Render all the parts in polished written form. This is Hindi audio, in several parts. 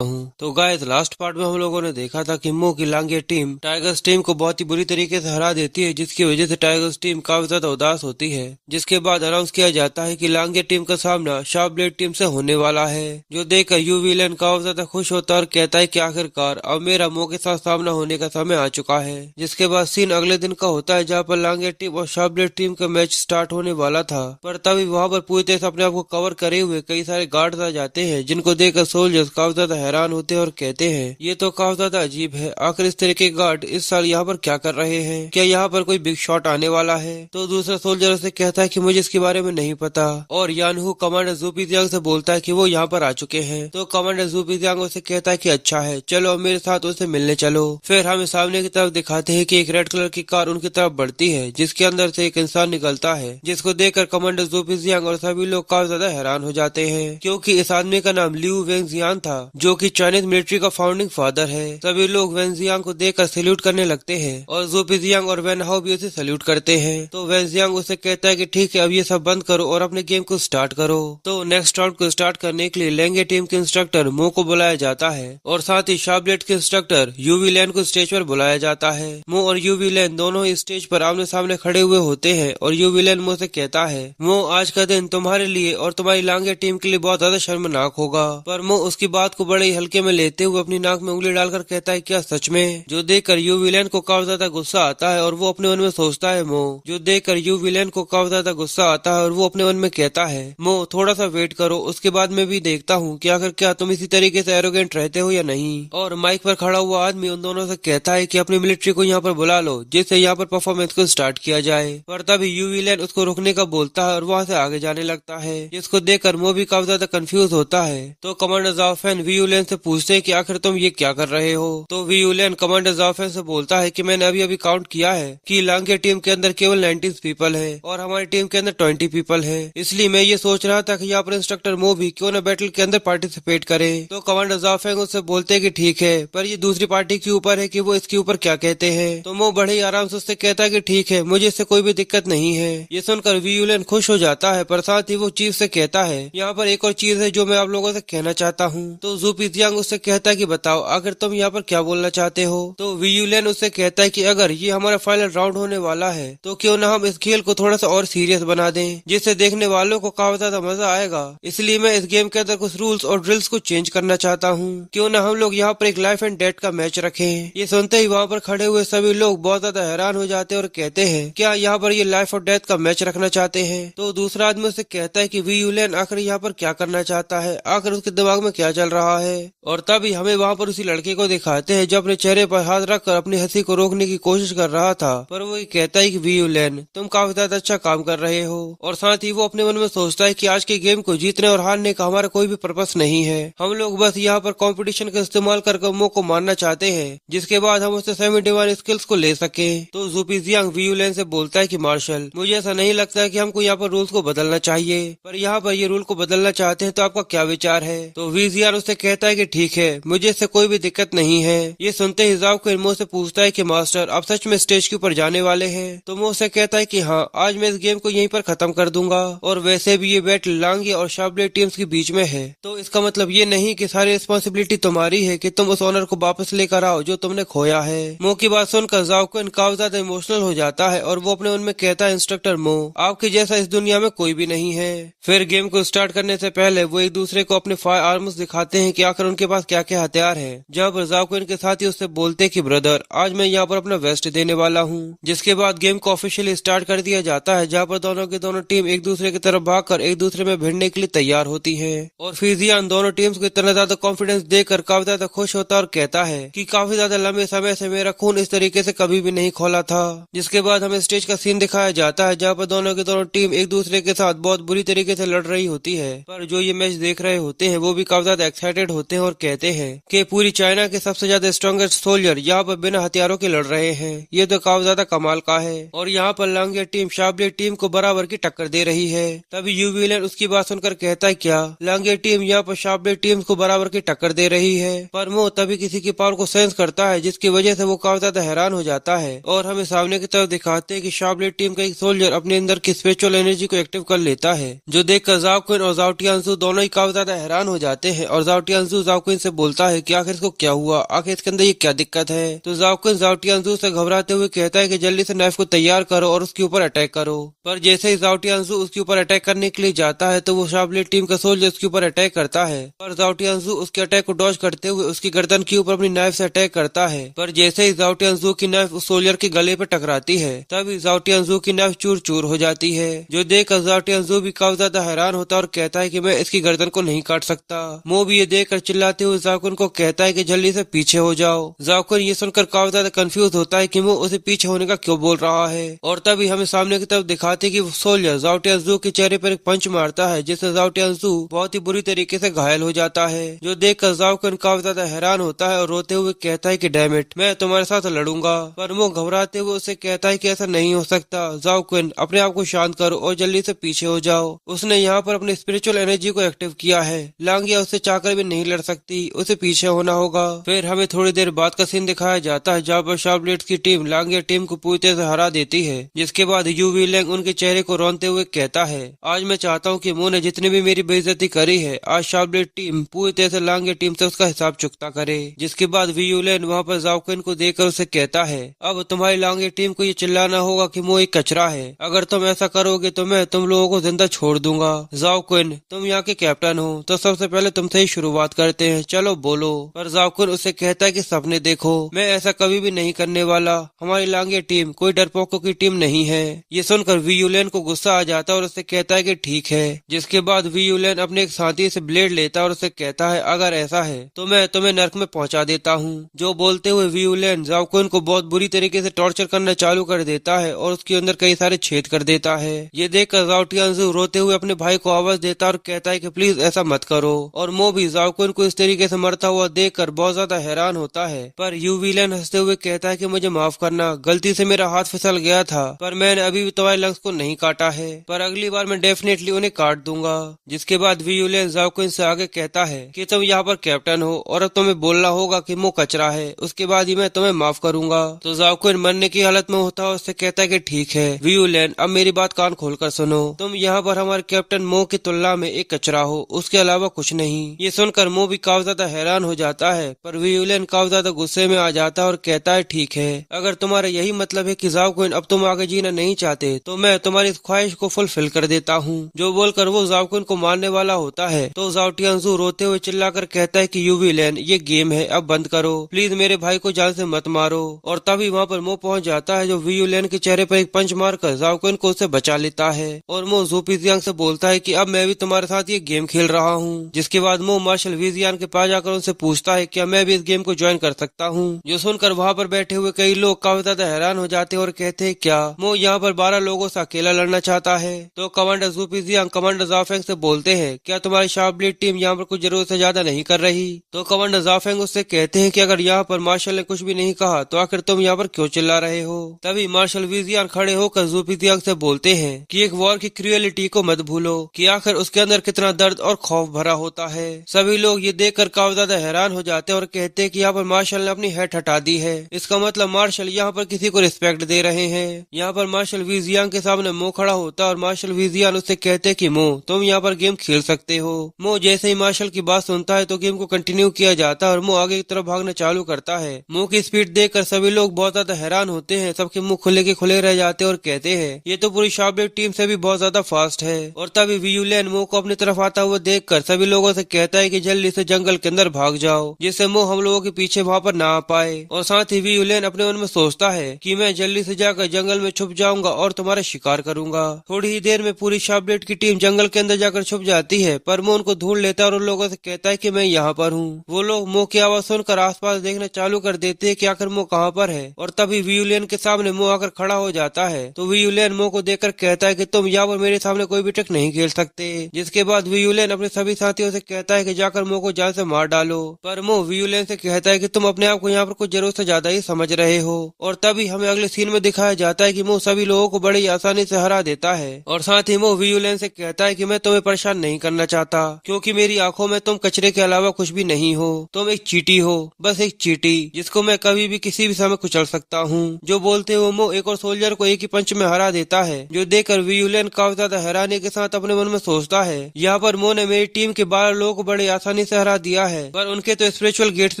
तो गाइस लास्ट पार्ट में हम लोगों ने देखा था कि मो की लांगे टीम टाइगर्स टीम को बहुत ही बुरी तरीके से हरा देती है, जिसकी वजह से टाइगर्स टीम काफी ज्यादा उदास होती है। जिसके बाद अनाउंस किया जाता है कि लांगे टीम का सामना शार्प ब्लेड टीम से होने वाला है, जो देखकर यू विलेन काफी ज्यादा खुश होता है और कहता है कि आखिरकार अब मेरा मो के साथ सामना होने का समय आ चुका है। जिसके बाद सीन अगले दिन का होता है, जहाँ पर लांगे टीम और शार्प ब्लेड टीम का मैच स्टार्ट होने वाला था, पर तभी वहाँ पर पूरी तरह से अपने आप को कवर करे हुए कई सारे गार्ड्स आ जाते हैं, जिनको देखकर सोल्जर्स काफी ज्यादा हैरान होते हैं और कहते हैं ये तो काफी ज्यादा अजीब है, आखिर इस तरह के गार्ड इस साल यहाँ पर क्या कर रहे हैं, क्या यहाँ पर कोई बिग शॉट आने वाला है। तो दूसरा सोल्जर से कहता है कि मुझे इसके बारे में नहीं पता, और यानहू कमांडर ज़ूपीजियांग से बोलता है कि वो यहाँ पर आ चुके हैं। तो कमांडर ज़ूपीजियांग उसे कहता है कि अच्छा है, चलो मेरे साथ उसे मिलने चलो। फिर हमें सामने की तरफ दिखाते हैं कि एक रेड कलर की कार उनकी तरफ बढ़ती है, जिसके अंदर से एक इंसान निकलता है, जिसको देखकर कमांडर ज़ूपीजियांग और सभी लोग काफी ज्यादा हैरान हो जाते हैं, क्योंकि इस आदमी का नाम लिू वेंगजियान था, जो कि चाइनीज मिलिट्री का फाउंडिंग फादर है। सभी लोग वेंजियांग को देखकर सैल्यूट करने लगते हैं और ज़ूपीजियांग और वेनहाओ भी उसे सैल्यूट करते हैं। तो वेंजियांग उसे कहता है कि ठीक है, अब ये सब बंद करो और अपने गेम को स्टार्ट करो। तो नेक्स्ट राउंड को स्टार्ट करने के लिए लेंगे टीम के इंस्ट्रक्टर मो को बुलाया जाता है, और साथ ही शार्प ब्लेड के इंस्ट्रक्टर यूवी लैन को स्टेज पर बुलाया जाता है। मो और यूवी लैन दोनों ही स्टेज पर आमने सामने खड़े हुए होते हैं, और यूवी लैन मो से कहता है मो, आज का दिन तुम्हारे लिए और तुम्हारी लांगे टीम के लिए बहुत ज्यादा शर्मनाक होगा। पर मो उसकी बात को बड़े ही हल्के में लेते हुए अपनी नाक में उंगली डालकर कहता है क्या सच में, जो देखकर यू विलेन को काफी ज्यादा गुस्सा आता है और वो अपने मन में सोचता है मो, जो देखकर यू विलेन को काफी ज्यादा गुस्सा आता है और वो अपने मन में कहता है मो थोड़ा सा वेट करो, उसके बाद मैं भी देखता हूँ कि आखिर क्या तुम इसी तरीके से एरोगेंट रहते हो या नहीं। और माइक पर खड़ा हुआ आदमी उन दोनों से कहता है कि अपनी मिलिट्री को यहाँ पर बुला लो, जिससे यहाँ पर परफॉर्मेंस को स्टार्ट किया जाए। पर तभी यू विलेन उसको रुकने का बोलता है और वहाँ से आगे जाने लगता है, जिसको देखकर मो भी काफी ज्यादा कंफ्यूज होता है। तो कमांडर जाओ फैन वी विलेन से पूछते हैं कि आखिर तुम ये क्या कर रहे हो। तो वी विलेन कमांडर जाओ फैन से बोलता है कि मैंने अभी अभी काउंट किया है कि लांगे टीम के अंदर केवल 19 पीपल है और हमारी टीम के अंदर 20 पीपल है, इसलिए मैं ये सोच रहा था कि यहाँ पर इंस्ट्रक्टर मो भी क्यों न बैटल के अंदर पार्टिसिपेट करे। तो कमांडर जाओ फैन उससे बोलते हैं कि ठीक है, पर ये दूसरी पार्टी के ऊपर है कि वो इसके ऊपर क्या कहते हैं। तो मो बड़े ही आराम से उससे कहता है कि ठीक है, मुझे इससे कोई भी दिक्कत नहीं है। ये सुनकर वी विलेन खुश हो जाता है, पर साथ ही वो चीफ से कहता है यहाँ पर एक और चीज है जो मैं आप लोगों से कहना चाहता हूँ। तो ज़ूपीजियांग उससे कहता है कि बताओ आखिर तुम यहाँ पर क्या बोलना चाहते हो। तो वी विलेन उससे कहता है कि अगर ये हमारा फाइनल राउंड होने वाला है तो क्यों न हम इस खेल को थोड़ा सा और सीरियस बना दें, जिससे देखने वालों को काफी ज्यादा मजा आएगा। इसलिए मैं इस गेम के अंदर कुछ रूल्स और ड्रिल्स को चेंज करना चाहता हूँ, क्यों न हम लोग यहाँ पर एक लाइफ एंड डेथ का मैच रखें। ये सुनते ही वहाँ पर खड़े हुए सभी लोग बहुत ज्यादा हैरान हो जाते हैं और कहते हैं क्या यहाँ पर ये लाइफ और डेथ का मैच रखना चाहते हैं। तो दूसरा आदमी उससे कहता है कि वी विलेन आखिर यहाँ पर क्या करना चाहता है, आखिर उसके दिमाग में क्या चल रहा है। और तभी हमें वहाँ पर उसी लड़के को दिखाते हैं जो अपने चेहरे पर हाथ रखकर अपनी हंसी को रोकने की कोशिश कर रहा था, पर वो कहता है कि वी विलेन तुम काफी ज्यादा अच्छा काम कर रहे हो। और साथ ही वो अपने मन में सोचता है कि आज के गेम को जीतने और हारने का हमारा कोई भी पर्पस नहीं है, हम लोग बस यहाँ पर कंपटीशन का इस्तेमाल कर मो को मारना चाहते हैं, जिसके बाद हम उससे सेमी डिवाइन स्किल्स को ले सके। तो ज़ूपीजियांग वी विलेन से बोलता है कि मार्शल, मुझे ऐसा नहीं लगता है कि हमको यहाँ पर रूल्स को बदलना चाहिए, पर यहाँ पर ये रूल को बदलना चाहते हैं तो आपका क्या विचार है। तो वीजियान उससे कहता है कि ठीक है, मुझे इससे कोई भी दिक्कत नहीं है। ये सुनते ही जाओ को मो से पूछता है कि मास्टर आप सच में स्टेज के ऊपर जाने वाले हैं। तो मो से कहता है कि हाँ, आज मैं इस गेम को यहीं पर खत्म कर दूंगा, और वैसे भी ये बैटल लांगे और शार्प ब्लेड टीम्स के बीच में है, तो इसका मतलब ये नहीं कि सारी रिस्पॉन्सिबिलिटी तुम्हारी है कि तुम उस ऑनर को वापस लेकर आओ जो तुमने खोया है। मो की बात सुनकर जाओ को काफी ज्यादा इमोशनल हो जाता है और वो अपने मन में कहता है इंस्ट्रक्टर मो, आपके जैसा इस दुनिया में कोई भी नहीं है। फिर गेम को स्टार्ट करने से पहले वो एक दूसरे को अपने फायर आर्म्स दिखाते हैं कि आखिर उनके पास क्या क्या हथियार है, जहाँ पर जाओ को इनके साथी उससे बोलते हैं कि ब्रदर आज मैं यहाँ पर अपना वेस्ट देने वाला हूँ। जिसके बाद गेम को ऑफिशियली स्टार्ट कर दिया जाता है, जहाँ पर दोनों की दोनों टीम एक दूसरे की तरफ भागकर एक दूसरे में भिड़ने के लिए तैयार होती है। और फिजियान दोनों टीम्स को इतना ज्यादा कॉन्फिडेंस देकर काफी ज्यादा खुश होता है और कहता है कि काफी ज्यादा लंबे समय से मेरा खून इस तरीके से कभी भी नहीं खोला था। जिसके बाद हमें स्टेज का सीन दिखाया जाता है, जहाँ पर दोनों की दोनों टीम एक दूसरे के साथ बहुत बुरी तरीके से लड़ रही होती है, पर जो ये मैच देख रहे होते हैं वो भी काफी ज्यादा एक्साइटेड होते हैं और कहते हैं कि पूरी चाइना के सबसे ज्यादा स्ट्रॉन्गेस्ट सोल्जर यहाँ पर बिना हथियारों के लड़ रहे हैं, ये तो काफी ज्यादा कमाल का है। और यहाँ पर लांगे टीम शार्प ब्लेड टीम को बराबर की टक्कर दे रही है। तभी यू विलेन उसकी बात सुनकर कहता है क्या लांगे टीम यहाँ पर शार्प ब्लेड टीम को बराबर की टक्कर दे रही है। पर मो तभी किसी की पावर को सेंस करता है, जिसकी वजह से वो काफी ज्यादा हैरान हो जाता है और हमें सामने की तरफ दिखाते हैं कि शार्प ब्लेड टीम का एक सोल्जर अपने अंदर की स्पिरिचुअल एनर्जी को एक्टिव कर लेता है, जो देखकर जाओ क्विन और जाओ टियानजू दोनों ही काफी ज्यादा हैरान हो जाते हैं। और जाओ टियानजू टियांजू जाओ क्विन से बोलता है कि आखिर इसको क्या हुआ, आखिर इसके अंदर ये क्या दिक्कत है। तो जाओ क्विन जाओ टियांजू से घबराते हुए कहता है कि जल्दी से नाइफ को तैयार करो और उसके ऊपर अटैक करो। पर जैसे ही जाओ टियांजू उसके ऊपर अटैक करने के लिए जाता है तो वो शार्पब्लेड टीम का सोल्जर उसके ऊपर अटैक करता है। पर जाओ टियांजू उसके अटैक को डॉज करते हुए उसकी गर्दन के ऊपर अपनी नाइफ से अटैक करता है। पर जैसे ही जाओ टियांजू की नाइफ उस सोल्जर के गले पे टकराती है तभी जाओ टियांजू की नाइफ चूर चूर हो जाती है, जो देखकर जाओ टियांजू भी काफी ज्यादा हैरान होता है और कहता है कि मैं इसकी गर्दन को नहीं काट सकता। मो भी ये देखकर चिल्लाते हुए जाओ क्विन को कहता है कि जल्दी से पीछे हो जाओ। जाओ क्विन ये सुनकर काफी ज्यादा कंफ्यूज होता है कि वो उसे पीछे होने का क्यों बोल रहा है। और तभी हमें सामने की तरफ दिखाते कि वो सोल्जर जाओ टियांजू के चेहरे पर एक पंच मारता है जिससे जाओ टियांजू बहुत ही बुरी तरीके से घायल हो जाता है, जो देखकर जाओ क्विन काफी ज्यादा हैरान होता है और रोते हुए कहता है कि डैम इट, मैं तुम्हारे साथ लड़ूंगा। पर वो घबराते हुए उसे कहता है कि ऐसा नहीं हो सकता, जाओ क्विन अपने आप को शांत करो और जल्दी से पीछे हो जाओ। उसने यहाँ पर अपने स्पिरिचुअल एनर्जी को एक्टिव किया है, लांगिया उससे चाहकर भी नहीं लड़ सकती, उसे पीछे होना होगा। फिर हमें थोड़ी देर बाद का सीन दिखाया जाता है जहाँ पर शार्पब्लेड्स की टीम लांगिया टीम को पूरी तरह से हरा देती है, जिसके बाद यू वी लैंग उनके चेहरे को रोनते हुए कहता है आज मैं चाहता हूँ कि मो ने जितनी भी मेरी बेइज्जती करी है आज शार्पब्लेड टीम पूरी तरह से लांगिया टीम से उसका हिसाब चुकता करे। जिसके बाद वी यू लैंग वहाँ पर जाओ क्विन को देखकर उसे कहता है अब तुम्हारी लांगिया टीम को ये चिल्लाना होगा कि मो एक कचरा है, अगर तुम ऐसा करोगे तो मैं तुम लोगों को जिंदा छोड़ दूंगा। जाओ क्विन तुम यहाँ के कैप्टन हो तो सबसे पहले तुमसे ही शुरुआत करते हैं, चलो बोलो। पर जाओ क्विन उससे कहता है कि सपने देखो, मैं ऐसा कभी भी नहीं करने वाला, हमारी लांगिया टीम कोई डरपोकों की टीम नहीं है। ये सुनकर वी यू लैंग को गुस्सा आ जाता है और उससे कहता है कि ठीक है। जिसके बाद वी यू लैंग अपने एक साथी से ब्लेड लेता है और उससे कहता है अगर ऐसा है तो मैं तुम्हें नर्क में पहुंचा देता हूँ। जो बोलते हुए वी यू लैंग जाओ क्विन को बहुत बुरी तरीके से टॉर्चर करना चालू कर देता है और उसके अंदर कई सारे छेद कर देता है। ये देखकर जाओ टियांजू रोते हुए अपने भाई को आवाज देता है और कहता है कि प्लीज ऐसा मत करो। और मो भी जाओ क्विन को इस तरीके से मरता हुआ देखकर बहुत ज्यादा हैरान होता है। पर यू वी लैंग हंसते हुए कहता है कि मुझे माफ करना, गलती से मेरा हाथ फिसल गया था, पर मैंने अभी भी तुम्हारे लंग्स को नहीं काटा है, पर अगली बार मैं डेफिनेटली उन्हें काट दूंगा। जिसके बाद वी यू लैंग जाओ क्विन से आगे कहता है कि तुम यहाँ पर कैप्टन हो और अब तुम्हें बोलना होगा कि मो कचरा है, उसके बाद ही मैं तुम्हें माफ करूंगा। तो जाओ क्विन मरने की हालत में होता है, उससे कहता है कि ठीक है वी यू लैंग अब मेरी बात कान खोलकर सुनो, तुम यहाँ पर हमारे कैप्टन मो की तुलना में एक कचरा हो, उसके अलावा कुछ नहीं। ये सुनकर मो भी काफी ज्यादा हैरान हो जाता है, पर वी यू लैंग काफी ज्यादा गुस्से में आ जाता है और कहता है ठीक है अगर तुम्हारा यही मतलब है कि जाओ क्विन अब तुम आगे जीना नहीं चाहते तो मैं तुम्हारी इस ख्वाहिश को फुलफिल कर देता हूँ। जो बोलकर वो जाओ क्विन को मारने वाला होता है तो जाओ टियांजू रोते हुए चिल्लाकर कहता है कि यू वी लैंग ये गेम है, अब बंद करो, प्लीज मेरे भाई को जान से मत मारो। और तभी वहाँ पर मो पहुँच जाता है जो वी यू लैंग के चेहरे पर एक पंच मारकर जाओ क्विन को उससे बचा लेता है। और मो जू पिजियांग से बोलता है कि अब मैं भी तुम्हारे साथ ये गेम खेल रहा हूँ। जिसके बाद मो मार्शल विजियान के पास जाकर उनसे पूछता है क्या मैं भी इस गेम को ज्वाइन कर सकता हूँ। जो सुनकर वहाँ पर बैठे हुए कई लोग काफी ज्यादा हैरान हो जाते हैं और कहते हैं क्या मो यहाँ पर 12 लोगों से अकेला लड़ना चाहता है। तो कमांडर जू पिजियांग कमांडर जाफेंग से बोलते हैं क्या तुम्हारी शार्पब्लेड टीम यहाँ पर कुछ जरूरत से ज्यादा नहीं कर रही। तो कमांडर जाफेंग उससे कहते हैं कि अगर यहाँ पर मार्शल ने कुछ भी नहीं कहा तो आखिर तुम यहाँ पर क्यों चिल्ला रहे हो। तभी मार्शल विजियान खड़े होकर जू पिजियांग से बोलते हैं कि एक वॉर की क्रूएलिटी को मत भूलो कि आखिर उसके अंदर कितना दर्द और खौफ भरा होता है। सभी लोग ये देखकर काफी ज्यादा हैरान हो जाते हैं और कहते हैं कि यहाँ पर मार्शल ने अपनी हेड हटा दी है, इसका मतलब मार्शल यहाँ पर किसी को रिस्पेक्ट दे रहे हैं। यहाँ पर मार्शल विजियान के सामने मो खड़ा होता है और मार्शल विजियान उससे कहते हैं कि मो तुम यहाँ पर गेम खेल सकते हो। मो जैसे ही मार्शल की बात सुनता है तो गेम को कंटिन्यू किया जाता है और मो आगे की तरफ भागना चालू करता है। मो की स्पीड देखकर सभी लोग बहुत ज्यादा हैरान होते हैं, सबके मुंह खुले के खुले रह जाते हैं और कहते हैं ये तो पूरी शार्पब्लेड टीम से भी बहुत ज्यादा फास्ट है। और तभी वी यू लैंग मो को अपनी तरफ आता हुआ देखकर सभी लोगों से कहता है कि जल्दी से जंगल के अंदर भाग जाओ जिससे मो हम लोगों के पीछे वहाँ पर ना आ पाए। और साथ ही वी यू लैंग अपने मन में सोचता है कि मैं जल्दी से जाकर जंगल में छुप जाऊंगा और तुम्हारा शिकार करूंगा। थोड़ी ही देर में पूरी शार्पब्लेड की टीम जंगल के अंदर जाकर छुप जाती है, पर मो उनको ढूंढ लेता है और उन लोगों से कहता है कि मैं यहाँ पर हूँ। वो लोग मो की आवाज सुनकर आसपास देखना चालू कर देते हैं कि आखिर मो कहाँ पर है। और तभी वी यू लैंग के सामने मो आकर खड़ा हो जाता है तो वी यू लैंग मो को देखकर कहता है कि तुम यहाँ पर मेरे सामने कोई भी ट्रिक नहीं खेल सकते। जिसके बाद वी यू लैंग अपने सभी साथियों से कहता है कि जाकर मो को जान से मार डालो। पर मो वी यू लैंग से कहता है कि तुम अपने आप को यहाँ पर कुछ जरूरत से ज्यादा ही समझ रहे हो। और तभी हमें अगले सीन में दिखाया जाता है कि मो सभी लोगों को बड़ी आसानी से हरा देता है। और साथ ही मो वी यू लैंग से कहता है कि मैं तुम्हें परेशान नहीं करना चाहता क्योंकि मेरी आंखों में तुम कचरे के अलावा कुछ भी नहीं हो, तुम एक चींटी हो, बस एक चींटी जिसको मैं कभी भी किसी भी समय कुचल सकता हूँ। जो बोलते हुए मो एक और सोल्जर को एक ही पंच में हरा देता है। जो देखकर वी यू लैंग काफी ज्यादा हैरानी के साथ अपने मन में सोचता है यहाँ पर मो ने मेरी टीम के 12 लोगों को बड़े आसानी आसानी से हरा दिया है, पर उनके तो स्पिरिचुअल गेट्स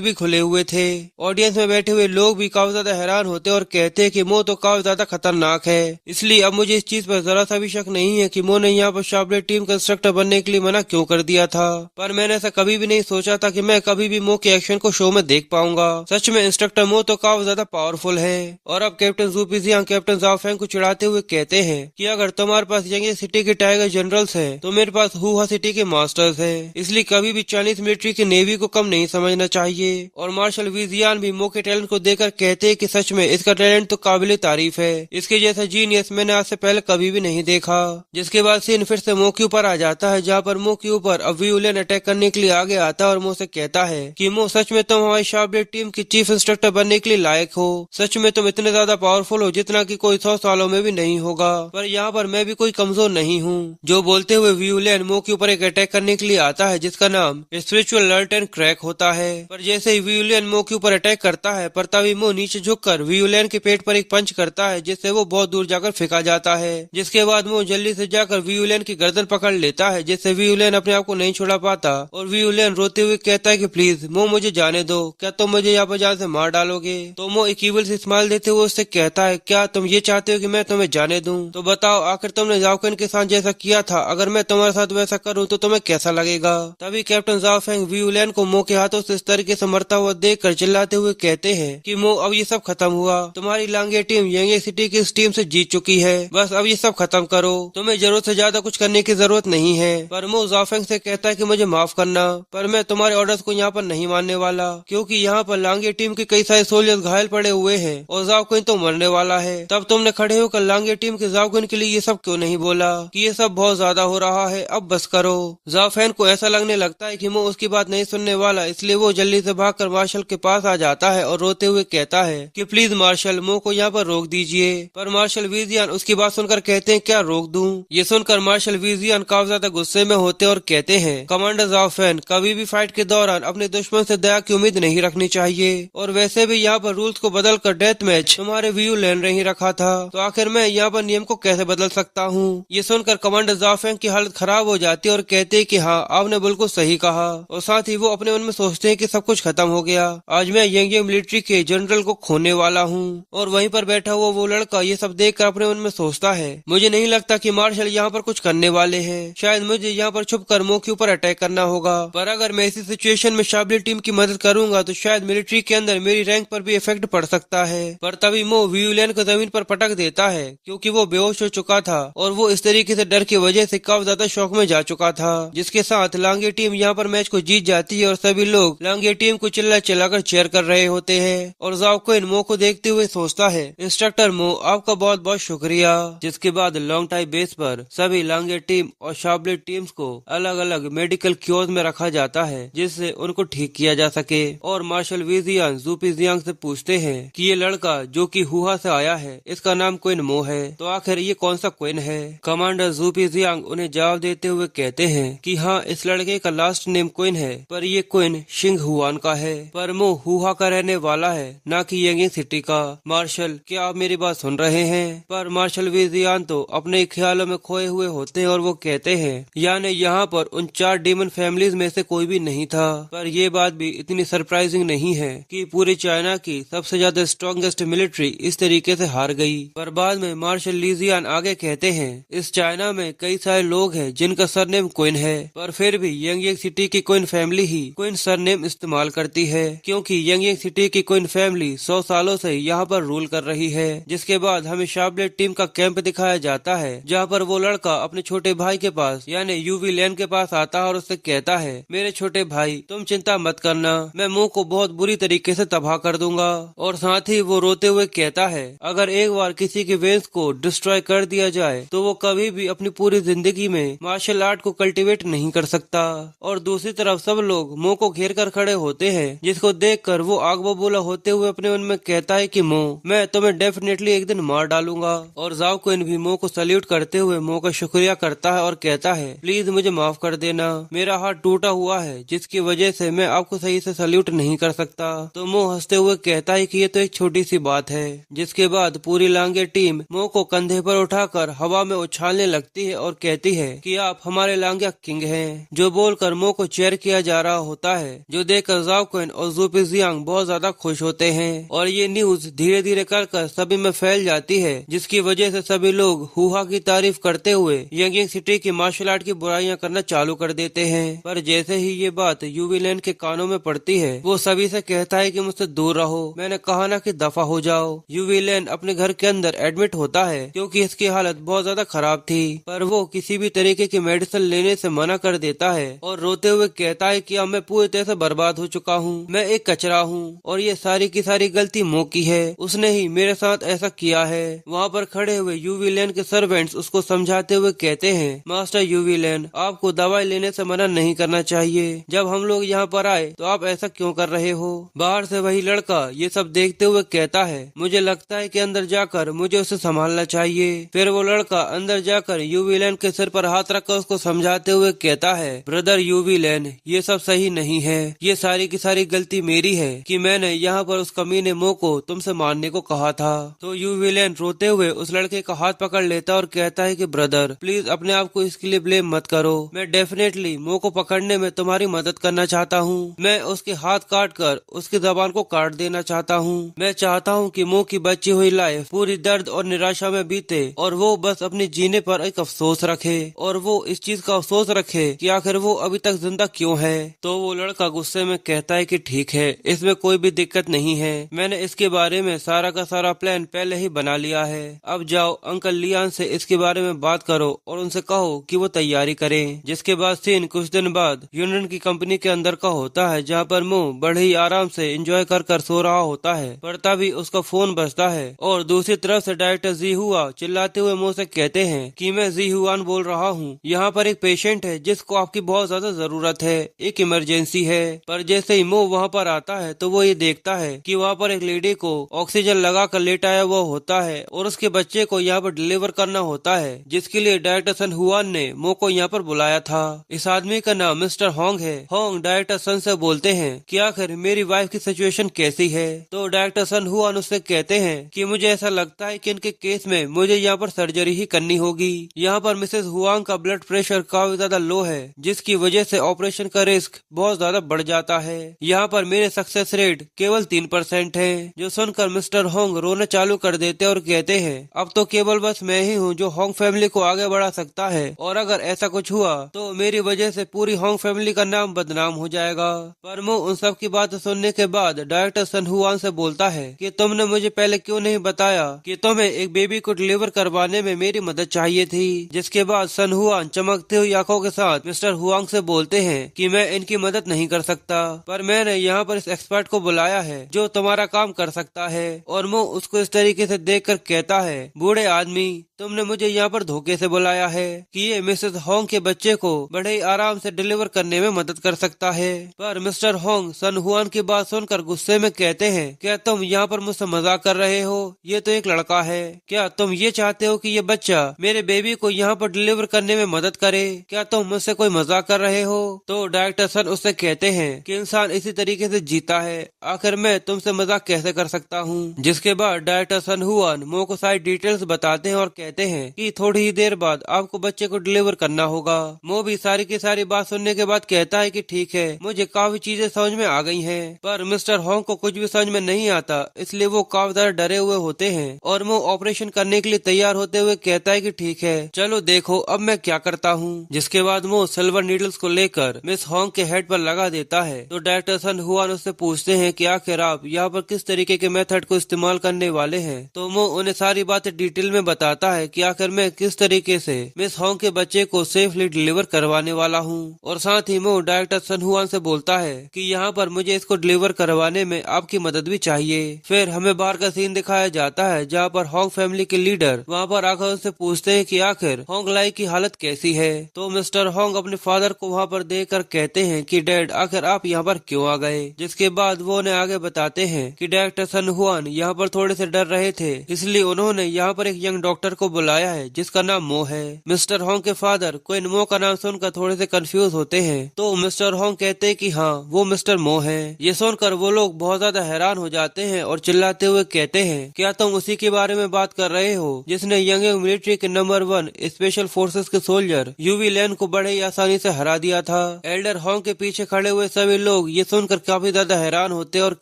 भी खुले हुए थे। ऑडियंस में बैठे हुए लोग भी काफी ज्यादा हैरान होते और कहते कि मो तो काफी ज्यादा खतरनाक है। इसलिए अब मुझे इस चीज पर जरा सा भी शक नहीं है कि मो ने यहाँ पर शार्पलेट टीम का इंस्ट्रक्टर बनने के लिए मना क्यों कर दिया था। पर मैंने ऐसा कभी भी नहीं सोचा था कि मैं कभी भी मो के एक्शन को शो में देख पाऊंगा। सच में इंस्ट्रक्टर मो तो काफी ज्यादा पावरफुल है। और अब कैप्टन जू पिजियांग कैप्टन जाओ फेंग को चिढ़ाते हुए कहते हैं कि अगर तुम्हारे पास यंग सिटी के टाइगर जनरल्स है तो मेरे पास हुआ सिटी के मास्टर्स है, इसलिए कभी भी चाइनीज मिलिट्री की नेवी को कम नहीं समझना चाहिए। और मार्शल विजियान भी मो के टैलेंट को देखकर कहते हैं कि सच में इसका टैलेंट तो काबिल तारीफ है, इसके जैसा जीनियस मैंने आज से पहले कभी भी नहीं देखा। जिसके बाद सीन फिर से मो के ऊपर आ जाता है, जहाँ पर मो के ऊपर अब व्यूलेन अटैक करने के लिए आगे आता है और मो से कहता है कि मो सच में तुम हमारी शार्पलेट टीम की चीफ इंस्ट्रक्टर बनने के लिए लायक हो। सच में तुम इतने ज्यादा पावरफुल हो जितना कि कोई 100 सालों में भी नहीं होगा, पर यहाँ पर मैं भी कोई कमजोर नहीं हूँ। जो बोलते हुए व्यूलेन मो के ऊपर एक अटैक करने के लिए आता है जिसका नाम स्पिरिचुअल अलर्ट एंड क्रैक होता है। पर जैसे ही व्यूलेन मो के ऊपर अटैक करता है, पर तभी मो नीचे झुककर व्यूलेन के पेट पर एक पंच करता है जिससे वो बहुत दूर जाकर फेंका जाता है। जिसके बाद मो जल्दी से जाकर व्यूलेन की गर्दन पकड़ लेता है, जिससे व्यूलेन अपने आप को नहीं छुड़ा पाता और व्यूलेन रोते हुए कहता है कि प्लीज मो मुझे जाने दो, क्या तुम मुझे यहाँ पर जान से मार डालोगे। तो मो एक ईविल से स्माइल देते हुए उससे कहता है क्या तुम ये चाहते हो कि मैं तुम्हें जाने दूं? तो बताओ आखिर तुमने जाओकेन के साथ जैसा किया था, अगर मैं तुम्हारे साथ वैसा करूं तो तुम्हें कैसा लगेगा। तभी कैप्टन जाओ फेंग व्यूलेन को मो के हाथों से इस तरीके से मरता हुआ देख कर चिल्लाते हुए कहते हैं कि मो अब ये सब खत्म हुआ, तुम्हारी लांगे टीम यंग सिटी की इस टीम से जीत चुकी है, बस अब ये सब खत्म करो, तुम्हें जरूरत से ज्यादा कुछ करने की जरूरत नहीं है। पर मो जाओ फेंग से कहता है कि मुझे माफ करना, पर मैं तुम्हारे ऑर्डर्स को यहाँ पर नहीं मानने वाला, क्योंकि यहाँ पर लांगे टीम के कई सारे सोल्जर्स घायल पड़े हुए हैं और जाओकेन तो मरने वाला है। तब तुमने खड़े होकर लांगे टीम के जाओकेन के लिए ये सब क्यों नहीं बोला कि ये सब बहुत ज्यादा हो रहा है, अब बस करो। जाओ फेंग को ऐसा लगने लगता है कि मो उसकी बात नहीं सुनने वाला, इसलिए वो जल्दी से भागकर मार्शल के पास आ जाता है और रोते हुए कहता है कि प्लीज मार्शल मो को यहाँ पर रोक दीजिए। पर मार्शल विजियान उसकी बात सुनकर कहते हैं क्या रोक दूं? ये सुनकर मार्शल विजियान काफी ज्यादा गुस्से में होते और कहते हैं कमांडर जाओ फेंग कभी भी फाइट के दौरान अपने दुश्मन से दया की उम्मीद नहीं रखनी चाहिए, और वैसे भी यहाँ पर रूल्स को बदल कर डेथ मैच तुम्हारे व्यूलेन ने ही रखा था, तो आखिर मैं यहाँ पर नियम को कैसे बदल सकता हूँ। ये सुनकर कमांडर जाओ फेंग की हालत खराब हो जाती है और कहते हैं कि हाँ आपने बिल्कुल सही कहा, और साथ ही वो अपने मन में सोचते हैं कि सब कुछ खत्म हो गया, आज मैं यंग मिलिट्री के जनरल को खोने वाला हूँ। और वहीं पर बैठा हुआ वो लड़का ये सब देखकर अपने मन में सोचता है मुझे नहीं लगता कि मार्शल यहाँ पर कुछ करने वाले हैं, शायद मुझे यहाँ पर छुपकर मो के ऊपर अटैक करना होगा, पर अगर मैं इसी सिचुएशन में शार्पलेट टीम की मदद करूंगा तो शायद मिलिट्री के अंदर मेरी रैंक पर भी इफेक्ट पड़ सकता है। पर तभी मो व्यूलेन को जमीन पर पटक देता है क्योंकि वो बेहोश हो चुका था और वो इस तरीके से डर की वजह से काफी ज्यादा शौक में जा चुका था। जिसके साथ लांगे टीम यहाँ पर मैच को जीत जाती है और सभी लोग लांगे टीम को चिल्ला चिल्लाकर चेयर कर रहे होते हैं। और जाओकेन मो को देखते हुए सोचता है इंस्ट्रक्टर मो आपका बहुत बहुत शुक्रिया। जिसके बाद लॉन्ग टाइम बेस पर सभी लांगे टीम और शार्पलेट टीम्स को अलग अलग मेडिकल क्योर्स में रखा जाता है जिससे उनको ठीक किया जा सके। और मार्शल विजियान जू पिजियांग से पूछते हैं कि ये लड़का जो कि हुआ से आया है इसका नाम क्वीन मो है, तो आखिर ये कौन सा क्वीन है। कमांडर जू पिजियांग उन्हें जवाब देते हुए कहते हैं कि हाँ इस लड़के का लास्ट नेम क्वीन है, पर ये क्वीन शिंग हुआन का है, पर मो हुआ का रहने वाला है न कि यंग सिटी का। मार्शल क्या आप मेरी बात सुन रहे हैं? पर मार्शल विजियान तो अपने ख्यालों में खोए हुए होते हैं और वो कहते हैं यानी यहाँ पर उन 4 डीमन फैमिलीज में से कोई भी नहीं था। पर ये बात भी इतनी सरप्राइजिंग नहीं है कि पूरी चाइना की सबसे ज्यादा स्ट्रॉन्गेस्ट मिलिट्री इस तरीके से हार गई। पर बाद में मार्शल लीजियान आगे कहते हैं इस चाइना में कई सारे लोग हैं जिनका सरनेम क्वीन है, पर फिर भी यंग सिटी की क्वीन फैमिली ही क्वीन सरनेम इस्तेमाल करती है, क्योंकि यंग सिटी की क्वीन फैमिली 100 सालों से यहाँ पर रूल कर रही है। जिसके बाद हमें शार्पलेट टीम का कैंप दिखाया जाता है जहाँ पर वो लड़का अपने छोटे भाई के पास यानी यूवी लैन के पास आता है और उससे कहता है मेरे छोटे भाई तुम चिंता मत करना, मैं मो को बहुत बुरी तरीके से तबाह कर दूंगा। और साथ ही वो रोते हुए कहता है अगर एक बार किसी के वेन्स को डिस्ट्रॉय कर दिया जाए तो वो कभी भी अपनी पूरी जिंदगी में मार्शल आर्ट को कल्टीवेट नहीं कर सकता। और दूसरी तरफ सब लोग मो को घेर कर खड़े होते हैं, जिसको देखकर वो आग बबूला होते हुए अपने मन में कहता है कि मो मैं तुम्हें डेफिनेटली एक दिन मार डालूंगा। और जाओकेन भी मो को सल्यूट करते हुए मो का शुक्रिया करता है और कहता है प्लीज मुझे माफ कर देना, मेरा हाथ टूटा हुआ है जिसकी वजह से मैं आपको सही से सल्यूट नहीं कर सकता। तो मो हंसते हुए कहता है कि ये तो एक छोटी सी बात है। जिसके बाद पूरी लांगे टीम मो को कंधे पर उठाकर हवा में उछालने लगती है और कहती है कि आप हमारे लांगे किंग हैं, जो बोलकर मो को चेयर किया जा रहा होता है, जो देखकर ज़ाओ कुन और जू पेजियांग बहुत ज्यादा खुश होते हैं और ये न्यूज धीरे धीरे कर सभी में फैल जाती है, जिसकी वजह से सभी लोग हुआ की तारीफ करते हुए यंगिंग सिटी की मार्शल आर्ट की बुराइयां करना चालू कर देते हैं। पर जैसे ही ये बात यूवी लैन के कानों में पड़ती है, वो सभी से कहता है कि मुझसे दूर रहो, मैंने कहा ना कि दफा हो जाओ। यूवी लैन अपने घर के अंदर एडमिट होता है क्योंकि इसकी हालत बहुत ज्यादा खराब थी, पर वो किसी भी तरीके की मेडिसिन लेने से मना कर देता है और रोते हुए कहता है कि अब मैं पूरी तरह से बर्बाद हो चुका हूँ, मैं एक कचरा हूँ और ये सारी की सारी गलती मो की है, उसने ही मेरे साथ ऐसा किया है। वहाँ पर खड़े हुए यूवी लैन के सर्वेंट्स उसको समझाते हुए कहते हैं, मास्टर यूवी लैन, आपको दवाई लेने से मना नहीं करना चाहिए, जब हम लोग यहाँ पर आए तो आप ऐसा क्यों कर रहे हो। बाहर से वही लड़का ये सब देखते हुए कहता है, मुझे लगता है कि अंदर जाकर मुझे उसे संभालना चाहिए। फिर वो लड़का अंदर जाकर यूवी लैन के सिर पर हाथ रखकर उसको समझाते हुए कहता है, ब्रदर यूवी लैन, ये सब सही नहीं है, ये सारी की सारी गलती मेरी है कि मैंने यहाँ पर उस कमीने मो को तुमसे मारने को कहा था। तो यूवी लैन रोते हुए उस लड़के का हाथ पकड़ लेता और कहता है कि ब्रदर प्लीज अपने आप को इसके लिए ब्लेम मत करो, मैं डेफिनेटली मो को पकड़ने में तुम्हारी मदद करना चाहता हूँ, मैं उसके हाथ काट कर उसकी जबान को काट देना चाहता हूँ, मैं चाहता हूँ कि मो की बची हुई लाइफ पूरी दर्द और निराशा में बीते और वो बस अपने जीने पर एक अफसोस रखे और वो इस चीज का अफसोस रखे कि आखिर वो अभी तक जिंदा क्यों है। तो वो लड़का गुस्से में कहता है कि ठीक है, इसमें कोई भी दिक्कत नहीं है, मैंने इसके बारे में सारा का सारा प्लान पहले ही बना लिया है, अब जाओ अंकल लियान से इसके बारे में बात करो और उनसे कहो कि वो तैयारी करें। जिसके बाद सीन कुछ दिन बाद यूनियन की कंपनी के अंदर का होता है, जहाँ पर मो बड़े ही आराम से एंजॉय कर सो रहा होता है, पर तभी उसका फोन बजता है और दूसरी तरफ से डायरेक्टर जी हुआ चिल्लाते हुए मो से कहते हैं कि मैं जी हुआन बोल रहा हूँ, यहाँ पर एक पेशेंट है जिसको आपकी बहुत ज्यादा जरूरत है, एक इमरजेंसी है। पर जैसे ही मो वहाँ पर आता है तो वो ये देखता है कि वहाँ पर एक लेडी को ऑक्सीजन लगा कर लेटाया हुआ होता है और उसके बच्चे को यहाँ पर डिलीवर करना होता है, जिसके लिए डायरेक्टर सन हुआन ने मो को यहाँ पर बुलाया था। इस आदमी का नाम मिस्टर होंग है। होंग डायरेक्टर सन से बोलते हैं कि आखिर मेरी वाइफ की सिचुएशन कैसी है। तो डायरेक्टर सन हुआन उससे कहते हैं कि मुझे ऐसा लगता है कि इनके केस में मुझे यहाँ पर सर्जरी ही करनी होगी। यहाँ पर मिसेस हुआंग का ब्लड प्रेशर काफी ज्यादा लो है, जिसकी वजह से ऑपरेशन का रिस्क बहुत ज्यादा बढ़ जाता है। यहाँ पर मेरे सक्सेस रेट केवल 3% है। जो सुनकर मिस्टर होंग रोना चालू कर देते और कहते हैं, अब तो केवल बस मैं ही हूँ जो होंग फैमिली को आगे बढ़ा सकता है और अगर ऐसा कुछ हुआ तो मेरी वजह से पूरी होंग फैमिली का नाम बदनाम हो जाएगा। पर मो उन सब की बात सुनने के बाद डायरेक्टर सन हुआन से बोलता है कि तुमने मुझे पहले क्यों नहीं बताया कि तुम्हें एक बेबी को डिलीवर करवाने में मेरी मदद चाहिए थी। जिसके बाद सन हुआन चमकती हुई आंखों के साथ मिस्टर हुआंग से बोलते हैं कि मैं इनकी मदद नहीं कर सकता, पर मैंने यहाँ पर इस एक्सपर्ट को बुलाया है जो तुम्हारा काम कर सकता है। और मो उसको इस तरीके से देखकर कहता है, बूढ़े आदमी, तुमने मुझे यहाँ पर धोखे से बुलाया है कि ये मिसेस होंग के बच्चे को बड़े ही आराम से डिलीवर करने में मदद कर सकता है। पर मिस्टर होंग सन हुआन की बात सुनकर गुस्से में कहते हैं, क्या तुम यहाँ पर मुझसे मजाक कर रहे हो? ये तो एक लड़का है, क्या तुम ये चाहते हो कि ये बच्चा मेरे बेबी को यहाँ पर डिलीवर करने में मदद करे? क्या तुम मुझसे कोई मजाक कर रहे हो? तो डायरेक्टर सन उससे कहते हैं कि इंसान इसी तरीके से जीता है, आखिर मैं तुमसे मजाक कैसे कर सकता हूँ। जिसके बाद डायरेक्टर सन हुआन मो को सारी डिटेल्स बताते हैं और कहते हैं कि थोड़ी ही देर बाद आपको बच्चे को डिलीवर करना होगा। मो भी सारी की सारी बात सुनने के बाद कहता है कि ठीक है, मुझे काफी चीजें समझ में आ गई हैं। पर मिस्टर होंग को कुछ भी समझ में नहीं आता, इसलिए वो काफी ज्यादा डरे हुए होते हैं और वो ऑपरेशन करने के लिए तैयार होते हुए कहता है कि ठीक है, चलो देखो अब मैं क्या करता हूँ। जिसके बाद वो सिल्वर नीडल्स को लेकर मिस होंग के हेड पर लगा देता है। तो डायरेक्टर सन हुआन उससे पूछते हैं कि आखिर आप यहाँ पर किस तरीके के मेथड को इस्तेमाल करने वाले हैं। तो वो उन्हें सारी बातें डिटेल में बताता है कि आखिर मैं किस तरीके से मिस होंग के बच्चे को सेफली डिलीवर करवाने वाला हूँ। और साथ ही वो डायरेक्टर सन हुआन से बोलता है कि यहाँ पर मुझे इसको डिलीवर करवाने में आपकी मदद भी चाहिए। फिर हमें बाहर का सीन दिखाया जाता है जहाँ पर होंग फैमिली के लीडर वहाँ पर आकर उनसे पूछते हैं कि आखिर होंग लाई की हालत कैसी है। तो मिस्टर होंग अपने फादर को वहाँ पर देखकर कहते हैं कि डैड, आखिर आप यहाँ पर क्यों आ गए। जिसके बाद वो उन्हें आगे बताते हैं कि डायरेक्टर सन हुआन यहाँ पर थोड़े से डर रहे थे, इसलिए उन्होंने यहाँ पर एक यंग डॉक्टर को बुलाया है जिसका नाम मो है। मिस्टर होंग के फादर क्वीन मो का नाम सुनकर थोड़े से कंफ्यूज होते हैं। तो मिस्टर होंग कहते हैं कि हाँ, वो मिस्टर मो है। ये सुनकर वो लोग बहुत ज्यादा हैरान हो जाते हैं और चिल्लाते हुए कहते हैं, क्या तुम उसी के बारे में बात कर रहे हो जिसने यंग मिलिट्री के नंबर 1 स्पेशल फोर्सेस के सोल्जर यूवी लैन को बड़े ही आसानी से हरा दिया था। एल्डर होंग के पीछे खड़े हुए सभी लोग ये सुनकर काफी ज्यादा हैरान होते और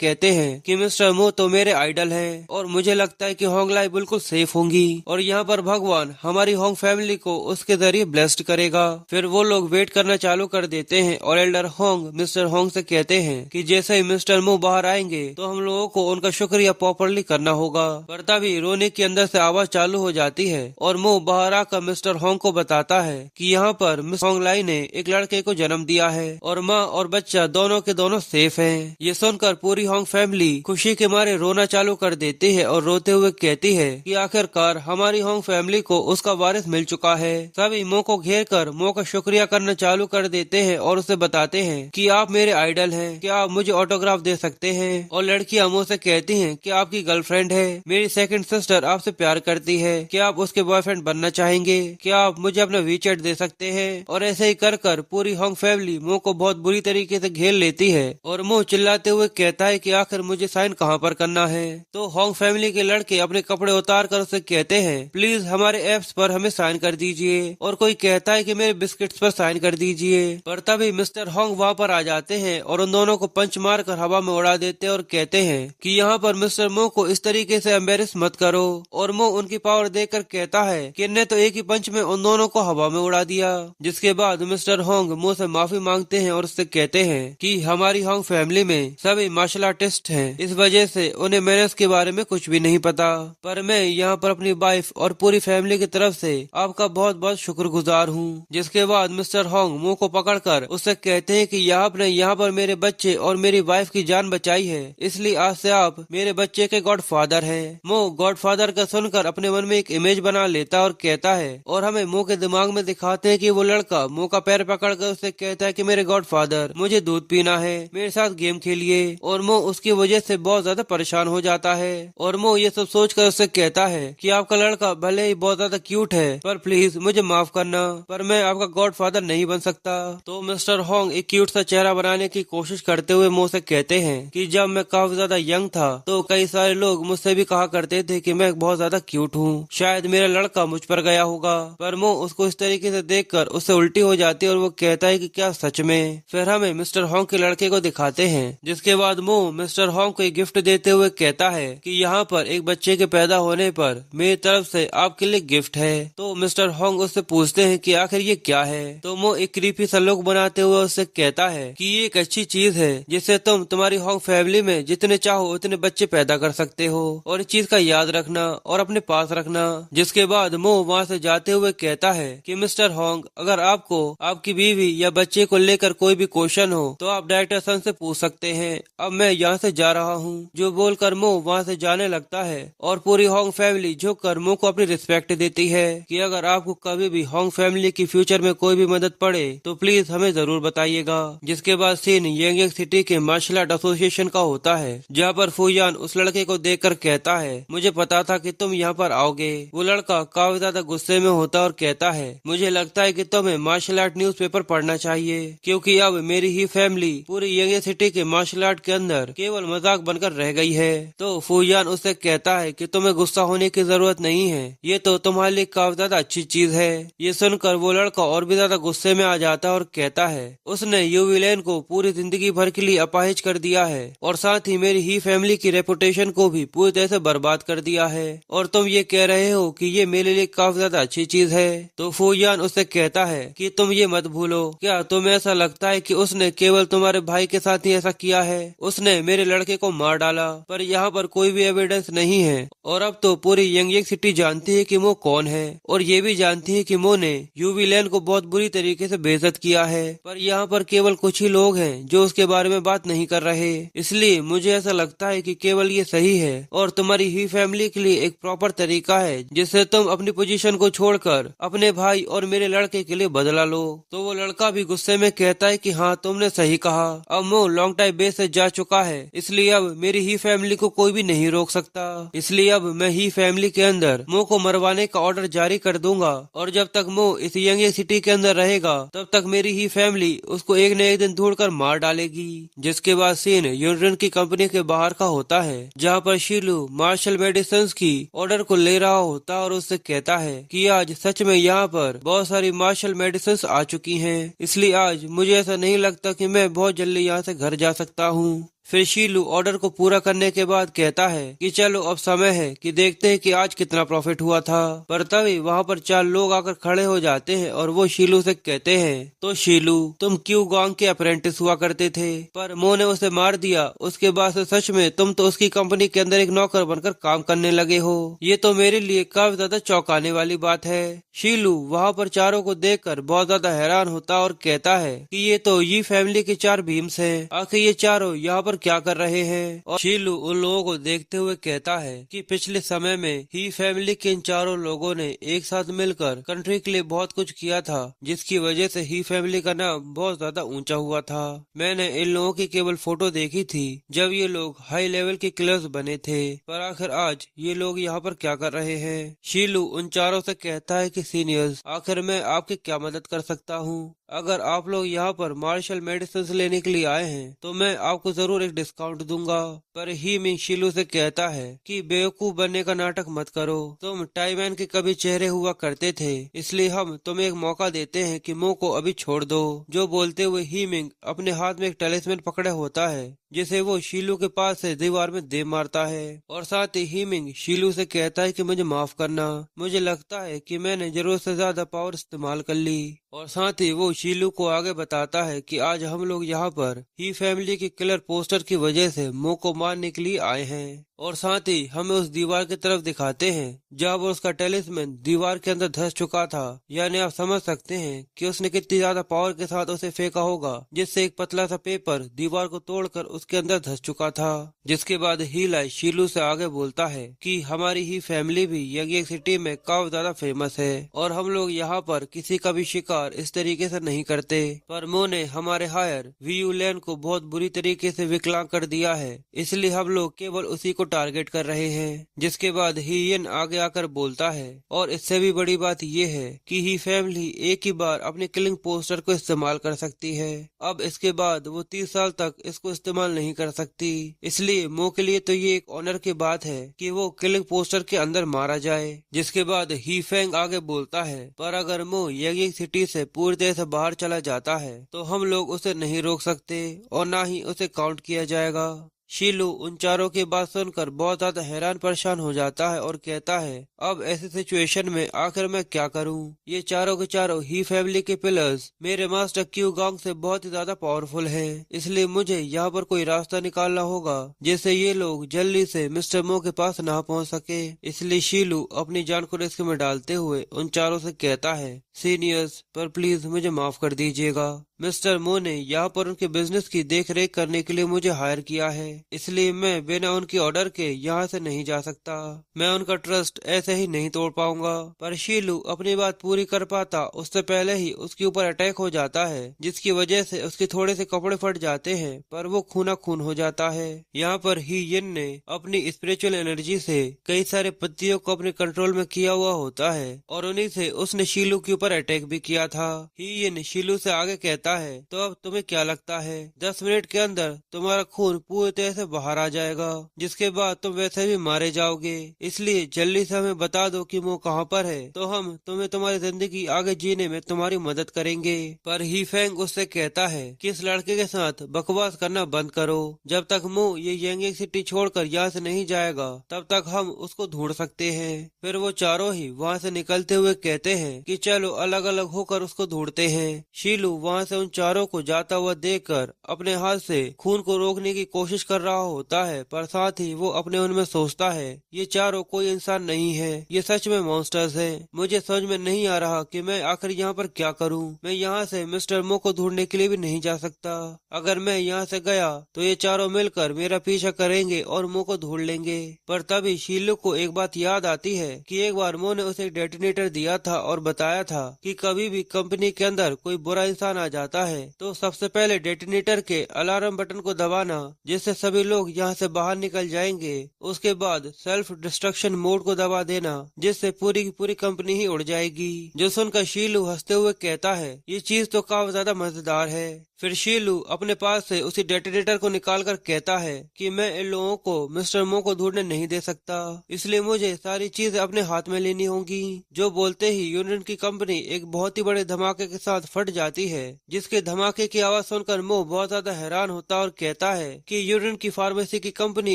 कहते हैं कि मिस्टर मो तो मेरे आइडल हैं और मुझे लगता है कि होंग लाई बिल्कुल सेफ होंगी और यहाँ पर भगवान हमारी होंग फैमिली को उसके जरिए ब्लेस्ड करेगा। फिर वो लोग वेट करना चालू कर देते हैं और एल्डर होंग मिस्टर होंग से कहते हैं कि जैसे ही मिस्टर मो बाहर आएंगे तो हम लोगों को उनका शुक्रिया प्रॉपरली करना होगा। पर तभी रोने के अंदर से आवाज चालू हो जाती है और मो बाहर आकर मिस्टर होंग को बताता है कि यहाँ पर मिस होंग लाई ने एक लड़के को जन्म दिया है और माँ और बच्चा दोनों के दोनों सेफ हैं। ये सुनकर पूरी होंग फैमिली खुशी के मारे रोना चालू कर देती है और रोते हुए कहती है कि आखिरकार हमारी होंग फैमिली को उसका वारिस मिल चुका है। सभी मो को घेर कर मो का शुक्रिया करना चालू कर देते हैं और उसे बताते हैं कि आप मेरे आइडल हैं, क्या आप मुझे ऑटोग्राफ दे सकते हैं। और लड़कियां मो से कहती हैं कि आपकी गर्लफ्रेंड है, मेरी सेकंड सिस्टर आपसे प्यार करती है, क्या आप उसके बॉयफ्रेंड बनना चाहेंगे, क्या आप मुझे अपना वीचैट दे सकते हैं। और ऐसे ही कर कर पूरी होंग फैमिली मो को बहुत बुरी तरीके से घेर लेती है और मो चिल्लाते हुए कहता है कि आखिर मुझे साइन कहाँ पर करना है। तो होंग फैमिली के लड़के अपने कपड़े उतार कर उसे कहते हैं प्लीज हमारे एप्स पर हमें साइन कर दीजिए, और कोई कहता है कि मेरे बिस्किट्स पर साइन कर दीजिए। पर तभी मिस्टर होंग वहाँ पर आ जाते हैं और उन दोनों को पंच मार कर हवा में उड़ा देते और कहते हैं कि यहाँ पर मिस्टर मो को इस तरीके से एम्बेरस मत करो। और मो उनकी पावर देखकर कहता है कि इनने तो एक ही पंच में उन दोनों को हवा में उड़ा दिया। जिसके बाद मिस्टर होंग मो से माफी मांगते हैं और उससे कहते हैं कि हमारी होंग फैमिली में सभी मार्शल आर्टिस्ट हैं, इस वजह से उन्हें मैनर्स के बारे में कुछ भी नहीं पता। पर मैं यहाँ पर अपनी वाइफ और पूरी फैमिली की तरफ से आपका बहुत बहुत शुक्रगुजार हूँ। जिसके बाद मिस्टर होंग मो को पकड़कर उससे कहते हैं कि आपने यहाँ पर मेरे बच्चे और मेरी वाइफ की जान बचाई है, इसलिए आज से आप मेरे बच्चे के गॉड फादर है। मो गॉड फादर का सुनकर अपने मन में एक इमेज बना लेता और कहता है और हमें मो के दिमाग में दिखाते हैं कि वो लड़का मो का पैर पकड़कर उससे कहता है कि मेरे गॉड फादर मुझे दूध पीना है, मेरे साथ गेम खेलिए। और मो उसकी वजह से बहुत ज्यादा परेशान हो जाता है और मो ये सब सोचकर उससे कहता है कि आपका लड़का भले ही बहुत ज्यादा क्यूट है पर प्लीज मुझे माफ करना, पर मैं आपका गॉड फादर नहीं बन सकता। तो मिस्टर होंग एक क्यूट सा चेहरा बनाने की कोशिश करते हुए मो से कहते हैं कि जब मैं काफी ज्यादा यंग था तो कई सारे लोग मुझसे भी कहा करते थे कि मैं बहुत ज्यादा क्यूट हूँ, शायद मेरा लड़का मुझ पर गया होगा। पर मो उसको इस तरीके से देखकर उससे उल्टी हो जाती है और वो कहता है कि क्या सच में। फिर हमें मिस्टर होंग के लड़के को दिखाते हैं। जिसके बाद मो मिस्टर होंग को एक गिफ्ट देते हुए कहता है कि यहाँ पर एक बच्चे के पैदा होने पर मेरी तरफ से आपके लिए गिफ्ट है। तो मिस्टर होंग उससे पूछते हैं कि आखिर ये क्या है। तो मो एक क्रीपी सा लुक बनाते हुए उससे कहता है कि ये एक अच्छी चीज है जिससे तुम तुम्हारी होंग फैमिली में जितने चाहो उतने बच्चे पैदा कर सकते हो, और इस चीज का याद रखना और अपने पास रखना। जिसके बाद मो वहाँ से जाते हुए कहता है कि मिस्टर होंग अगर आपको आपकी बीवी या बच्चे को लेकर कोई भी क्वेश्चन हो तो आप डायरेक्टर सन से पूछ सकते हैं, अब मैं यहाँ से जा रहा हूँ। जो बोलकर मो वहाँ से जाने लगता है और पूरी होंग फैमिली झुक कर मो को अपनी रिस्पेक्ट देती है कि अगर आपको कभी भी होंग फैमिली की फ्यूचर में कोई भी मदद पड़े तो प्लीज हमें जरूर बताइएगा। जिसके बाद सीन यंग सिटी के मार्शल आर्ट एसोसिएशन का होता है, जहाँ पर फुयान उस लड़के को देखकर कहता है मुझे पता था कि तुम यहाँ पर आओगे। वो लड़का काफी ज्यादा गुस्से में होता और कहता है मुझे लगता है कि तुम्हें मार्शल आर्ट न्यूज़पेपर पढ़ना चाहिए, क्योंकि अब मेरी ही फैमिली पूरी यंग सिटी के मार्शल आर्ट के अंदर केवल मजाक बनकर रह गई है। तो फुयान उससे कहता है कि तुम्हें गुस्सा होने की जरूरत नहीं है, ये तो तुम्हारे लिए काफी ज्यादा अच्छी चीज है। ये सुनकर वो लड़का और भी ज्यादा गुस्से में आ जाता है और कहता है उसने यूवी लेन को पूरी जिंदगी भर के लिए अपाहिज कर दिया है और साथ ही मेरी ही फैमिली की रेपुटेशन को भी पूरी तरह से बर्बाद कर दिया है, और तुम ये कह रहे हो कि ये मेरे लिए काफी ज्यादा अच्छी चीज है। तो फुयान उससे कहता है कि तुम ये मत भूलो, क्या तुम्हें ऐसा लगता है कि उसने केवल तुम्हारे भाई के साथ ही ऐसा किया है? उसने मेरे लड़के को मार डाला, पर यहाँ पर कोई भी एविडेंस नहीं है। और अब तो पूरी यंग सिटी जानती है कि वो कौन है, और ये भी जानती है कि मो ने यूवी लैन को बहुत बुरी तरीके से बेइज्जत किया है। पर यहाँ पर केवल कुछ ही लोग हैं जो उसके बारे में बात नहीं कर रहे, इसलिए मुझे ऐसा लगता है कि केवल ये सही है और तुम्हारी ही फैमिली के लिए एक प्रॉपर तरीका है जिससे तुम अपनी पोजीशन को छोड़कर अपने भाई और मेरे लड़के के लिए बदला लो। तो वो लड़का भी गुस्से में कहता है कि हाँ तुमने सही कहा, अब मो लॉन्ग टाइम बेस से जा चुका है, इसलिए अब मेरी ही फैमिली को कोई भी नहीं रोक सकता। इसलिए अब मैं ही फैमिली के अंदर मो को मरवाने का ऑर्डर जारी कर दूंगा, और जब तक मो इस यंग सिटी के अंदर रहेगा तब तक मेरी ही फैमिली उसको एक न एक दिन ढूंढकर मार डालेगी। जिसके बाद सीन यूनियन की कंपनी के बाहर का होता है, जहाँ पर शीलू मार्शल मेडिसिन की ऑर्डर को ले रहा होता और उससे कहता है कि आज सच में यहाँ पर बहुत सारी मार्शल मेडिसिन आ चुकी हैं इसलिए आज मुझे ऐसा नहीं लगता कि मैं बहुत जल्दी यहाँ से घर जा सकता हूँ। फिर शीलू ऑर्डर को पूरा करने के बाद कहता है कि चलो अब समय है कि देखते हैं कि आज कितना प्रॉफिट हुआ था। पर तभी वहाँ पर 4 लोग आकर खड़े हो जाते हैं और वो शीलू से कहते हैं, तो शीलू तुम क्यू गांग के अप्रेंटिस हुआ करते थे पर मो ने उसे मार दिया, उसके बाद से सच में तुम तो उसकी कंपनी के अंदर एक नौकर बनकर काम करने लगे हो। ये तो मेरे लिए काफी ज्यादा चौंकाने वाली बात है। शीलू वहाँ पर चारों को देखकर बहुत ज्यादा हैरान होता और कहता है कि ये तो ये फैमिली के 4 भीम्स हैं, आखिर ये चारों यहाँ पर क्या कर रहे हैं। और शीलू उन लोगों को देखते हुए कहता है कि पिछले समय में ही फैमिली के इन चारों लोगों ने एक साथ मिलकर कंट्री के लिए बहुत कुछ किया था, जिसकी वजह से ही फैमिली का नाम बहुत ज्यादा ऊंचा हुआ था। मैंने इन लोगों की केवल फोटो देखी थी जब ये लोग हाई लेवल के किलर्स बने थे, पर आखिर आज ये लोग यहाँ पर क्या कर रहे हैं। शीलू उन चारों से कहता है कि सीनियर्स, आखिर मैं आपकी क्या मदद कर सकता हूँ। अगर आप लोग यहाँ पर मार्शल मेडिसिन लेने के लिए आए हैं तो मैं आपको जरूर एक डिस्काउंट दूंगा। पर ही मिंग शीलू से कहता है कि बेवकूफ बनने का नाटक मत करो, तुम टाइमैन के कभी चेहरे हुआ करते थे, इसलिए हम तुम्हें एक मौका देते हैं कि मो को अभी छोड़ दो। जो बोलते हुए ही मिंग अपने हाथ में एक टैलिस्मैन पकड़े होता है जिसे वो शीलू के पास से दीवार में दे मारता है। और साथ ही मिंग शीलू से कहता है कि मुझे माफ करना, मुझे लगता है कि मैंने जरूरत से ज्यादा पावर इस्तेमाल कर ली। और साथ ही वो शीलू को आगे बताता है कि आज हम लोग यहाँ पर ही फैमिली के किलर पोस्टर की वजह से मो को मारने के लिए आए हैं। और साथ ही हमें उस दीवार की तरफ दिखाते हैं जहाँ वो उसका टेलिस्मैन दीवार के अंदर धंस चुका था, यानी आप समझ सकते हैं कि उसने कितनी ज्यादा पावर के साथ उसे फेंका होगा, जिससे एक पतला सा पेपर दीवार को तोड़कर उसके अंदर धंस चुका था। जिसके बाद ही लाई शीलू से आगे बोलता है कि हमारी ही फैमिली भी यंग सिटी में काफी ज्यादा फेमस है और हम लोग यहाँ पर किसी का भी शिकार इस तरीके से नहीं करते, पर मो ने हमारे हायर वीयू लैन को बहुत बुरी तरीके से विकलांग कर दिया है, इसलिए हम लोग केवल उसी को टारगेट कर रहे हैं। जिसके बाद ही यन आगे आकर बोलता है, और इससे भी बड़ी बात ये है कि ही फैमिली एक ही बार अपने किलिंग पोस्टर को इस्तेमाल कर सकती है। अब इसके बाद वो 30 साल तक इसको इस्तेमाल नहीं कर सकती, इसलिए मो के लिए तो ये एक ऑनर की बात है कि वो किलिंग पोस्टर के अंदर मारा जाए। जिसके बाद ही फैंग आगे बोलता है, पर अगर मो यंग सिटी से पूरी तरह से बाहर चला जाता है तो हम लोग उसे नहीं रोक सकते और ना ही उसे काउंट किया जाएगा। शीलू उन चारों की बात सुनकर बहुत ज्यादा हैरान परेशान हो जाता है और कहता है, अब ऐसी सिचुएशन में आखिर मैं क्या करूं? ये चारों के चारों ही फैमिली के पिलर्स मेरे मास्टर क्यू गांग से बहुत ही ज्यादा पावरफुल हैं, इसलिए मुझे यहाँ पर कोई रास्ता निकालना होगा जिससे ये लोग जल्दी से मिस्टर मो के पास ना पहुँच सके। इसलिए शीलू अपनी जान को रिस्क में डालते हुए उन चारों से कहता है, सीनियर्स, पर प्लीज मुझे माफ कर दीजिएगा। मिस्टर मो ने यहाँ पर उनके बिजनेस की देख रेख करने के लिए मुझे हायर किया है, इसलिए मैं बिना उनकी ऑर्डर के यहाँ से नहीं जा सकता। मैं उनका ट्रस्ट ऐसे ही नहीं तोड़ पाऊंगा। पर शीलू अपनी बात पूरी कर पाता उससे पहले ही उसके ऊपर अटैक हो जाता है, जिसकी वजह से उसके थोड़े से कपड़े फट जाते हैं, पर वो खूना खून हो जाता है। यहाँ पर ही यिन ने अपनी स्पिरिचुअल एनर्जी से कई सारे पत्तियों को अपने कंट्रोल में किया हुआ होता है और उन्हीं से उसने शीलू के ऊपर अटैक भी किया था। ही यिन शीलू से आगे कहता है, तो अब तुम्हें क्या लगता है 10 मिनट के अंदर तुम्हारा खून पूरी तरह से बाहर आ जाएगा, जिसके बाद तुम वैसे भी मारे जाओगे, इसलिए जल्दी से हमें बता दो कि वो कहाँ पर है, तो हम तुम्हें तुम्हारी जिंदगी आगे जीने में तुम्हारी मदद करेंगे। पर ही फैंग उससे कहता है कि इस लड़के के साथ बकवास करना बंद करो, जब तक मो ये यंग सिटी छोड़कर यहाँ से नहीं जाएगा तब तक हम उसको ढूंढ सकते हैं। फिर वो चारों ही वहाँ से निकलते हुए कहते हैं कि चलो अलग अलग होकर उसको ढूंढते हैं। शीलू वहाँ से उन चारों को जाता हुआ देखकर अपने हाथ से खून को रोकने की कोशिश कर रहा होता है, पर साथ ही वो अपने मन में सोचता है, ये चारों कोई इंसान नहीं है, ये सच में मॉन्स्टर्स हैं। मुझे समझ में नहीं आ रहा कि मैं आखिर यहाँ पर क्या करूँ। मैं यहाँ से मिस्टर मो को ढूंढने के लिए भी नहीं जा सकता। अगर मैं यहाँ से गया तो ये चारों मिलकर मेरा पीछा करेंगे और मो को ढूंढ लेंगे। पर तभी शीलू को एक बात याद आती है कि एक बार मो ने उसे एक डेटोनेटर दिया था और बताया था कि कभी भी कंपनी के अंदर कोई बुरा इंसान आ जाता है तो सबसे पहले डेटोनेटर के अलार्म बटन को दबाना, जिससे सभी लोग यहाँ से बाहर निकल जाएंगे। उसके बाद सेल्फ डिस्ट्रक्शन मोड को दबा देना, जिससे पूरी की पूरी कंपनी ही उड़ जाएगी। जो सुनकर शीलू हंसते हुए कहता है, ये चीज तो काफी ज्यादा मजेदार है। फिर शीलू अपने पास से उसी डेटोनेटर को निकालकर कहता है कि मैं इन लोगों को मिस्टर मो को ढूंढने नहीं दे सकता, इसलिए मुझे सारी चीजें अपने हाथ में लेनी होंगी। जो बोलते ही यूनियन की कंपनी एक बहुत ही बड़े धमाके के साथ फट जाती है, जिसके धमाके की आवाज सुनकर मो बहुत ज्यादा हैरान होता और कहता है कि यूनियन की फार्मेसी की कंपनी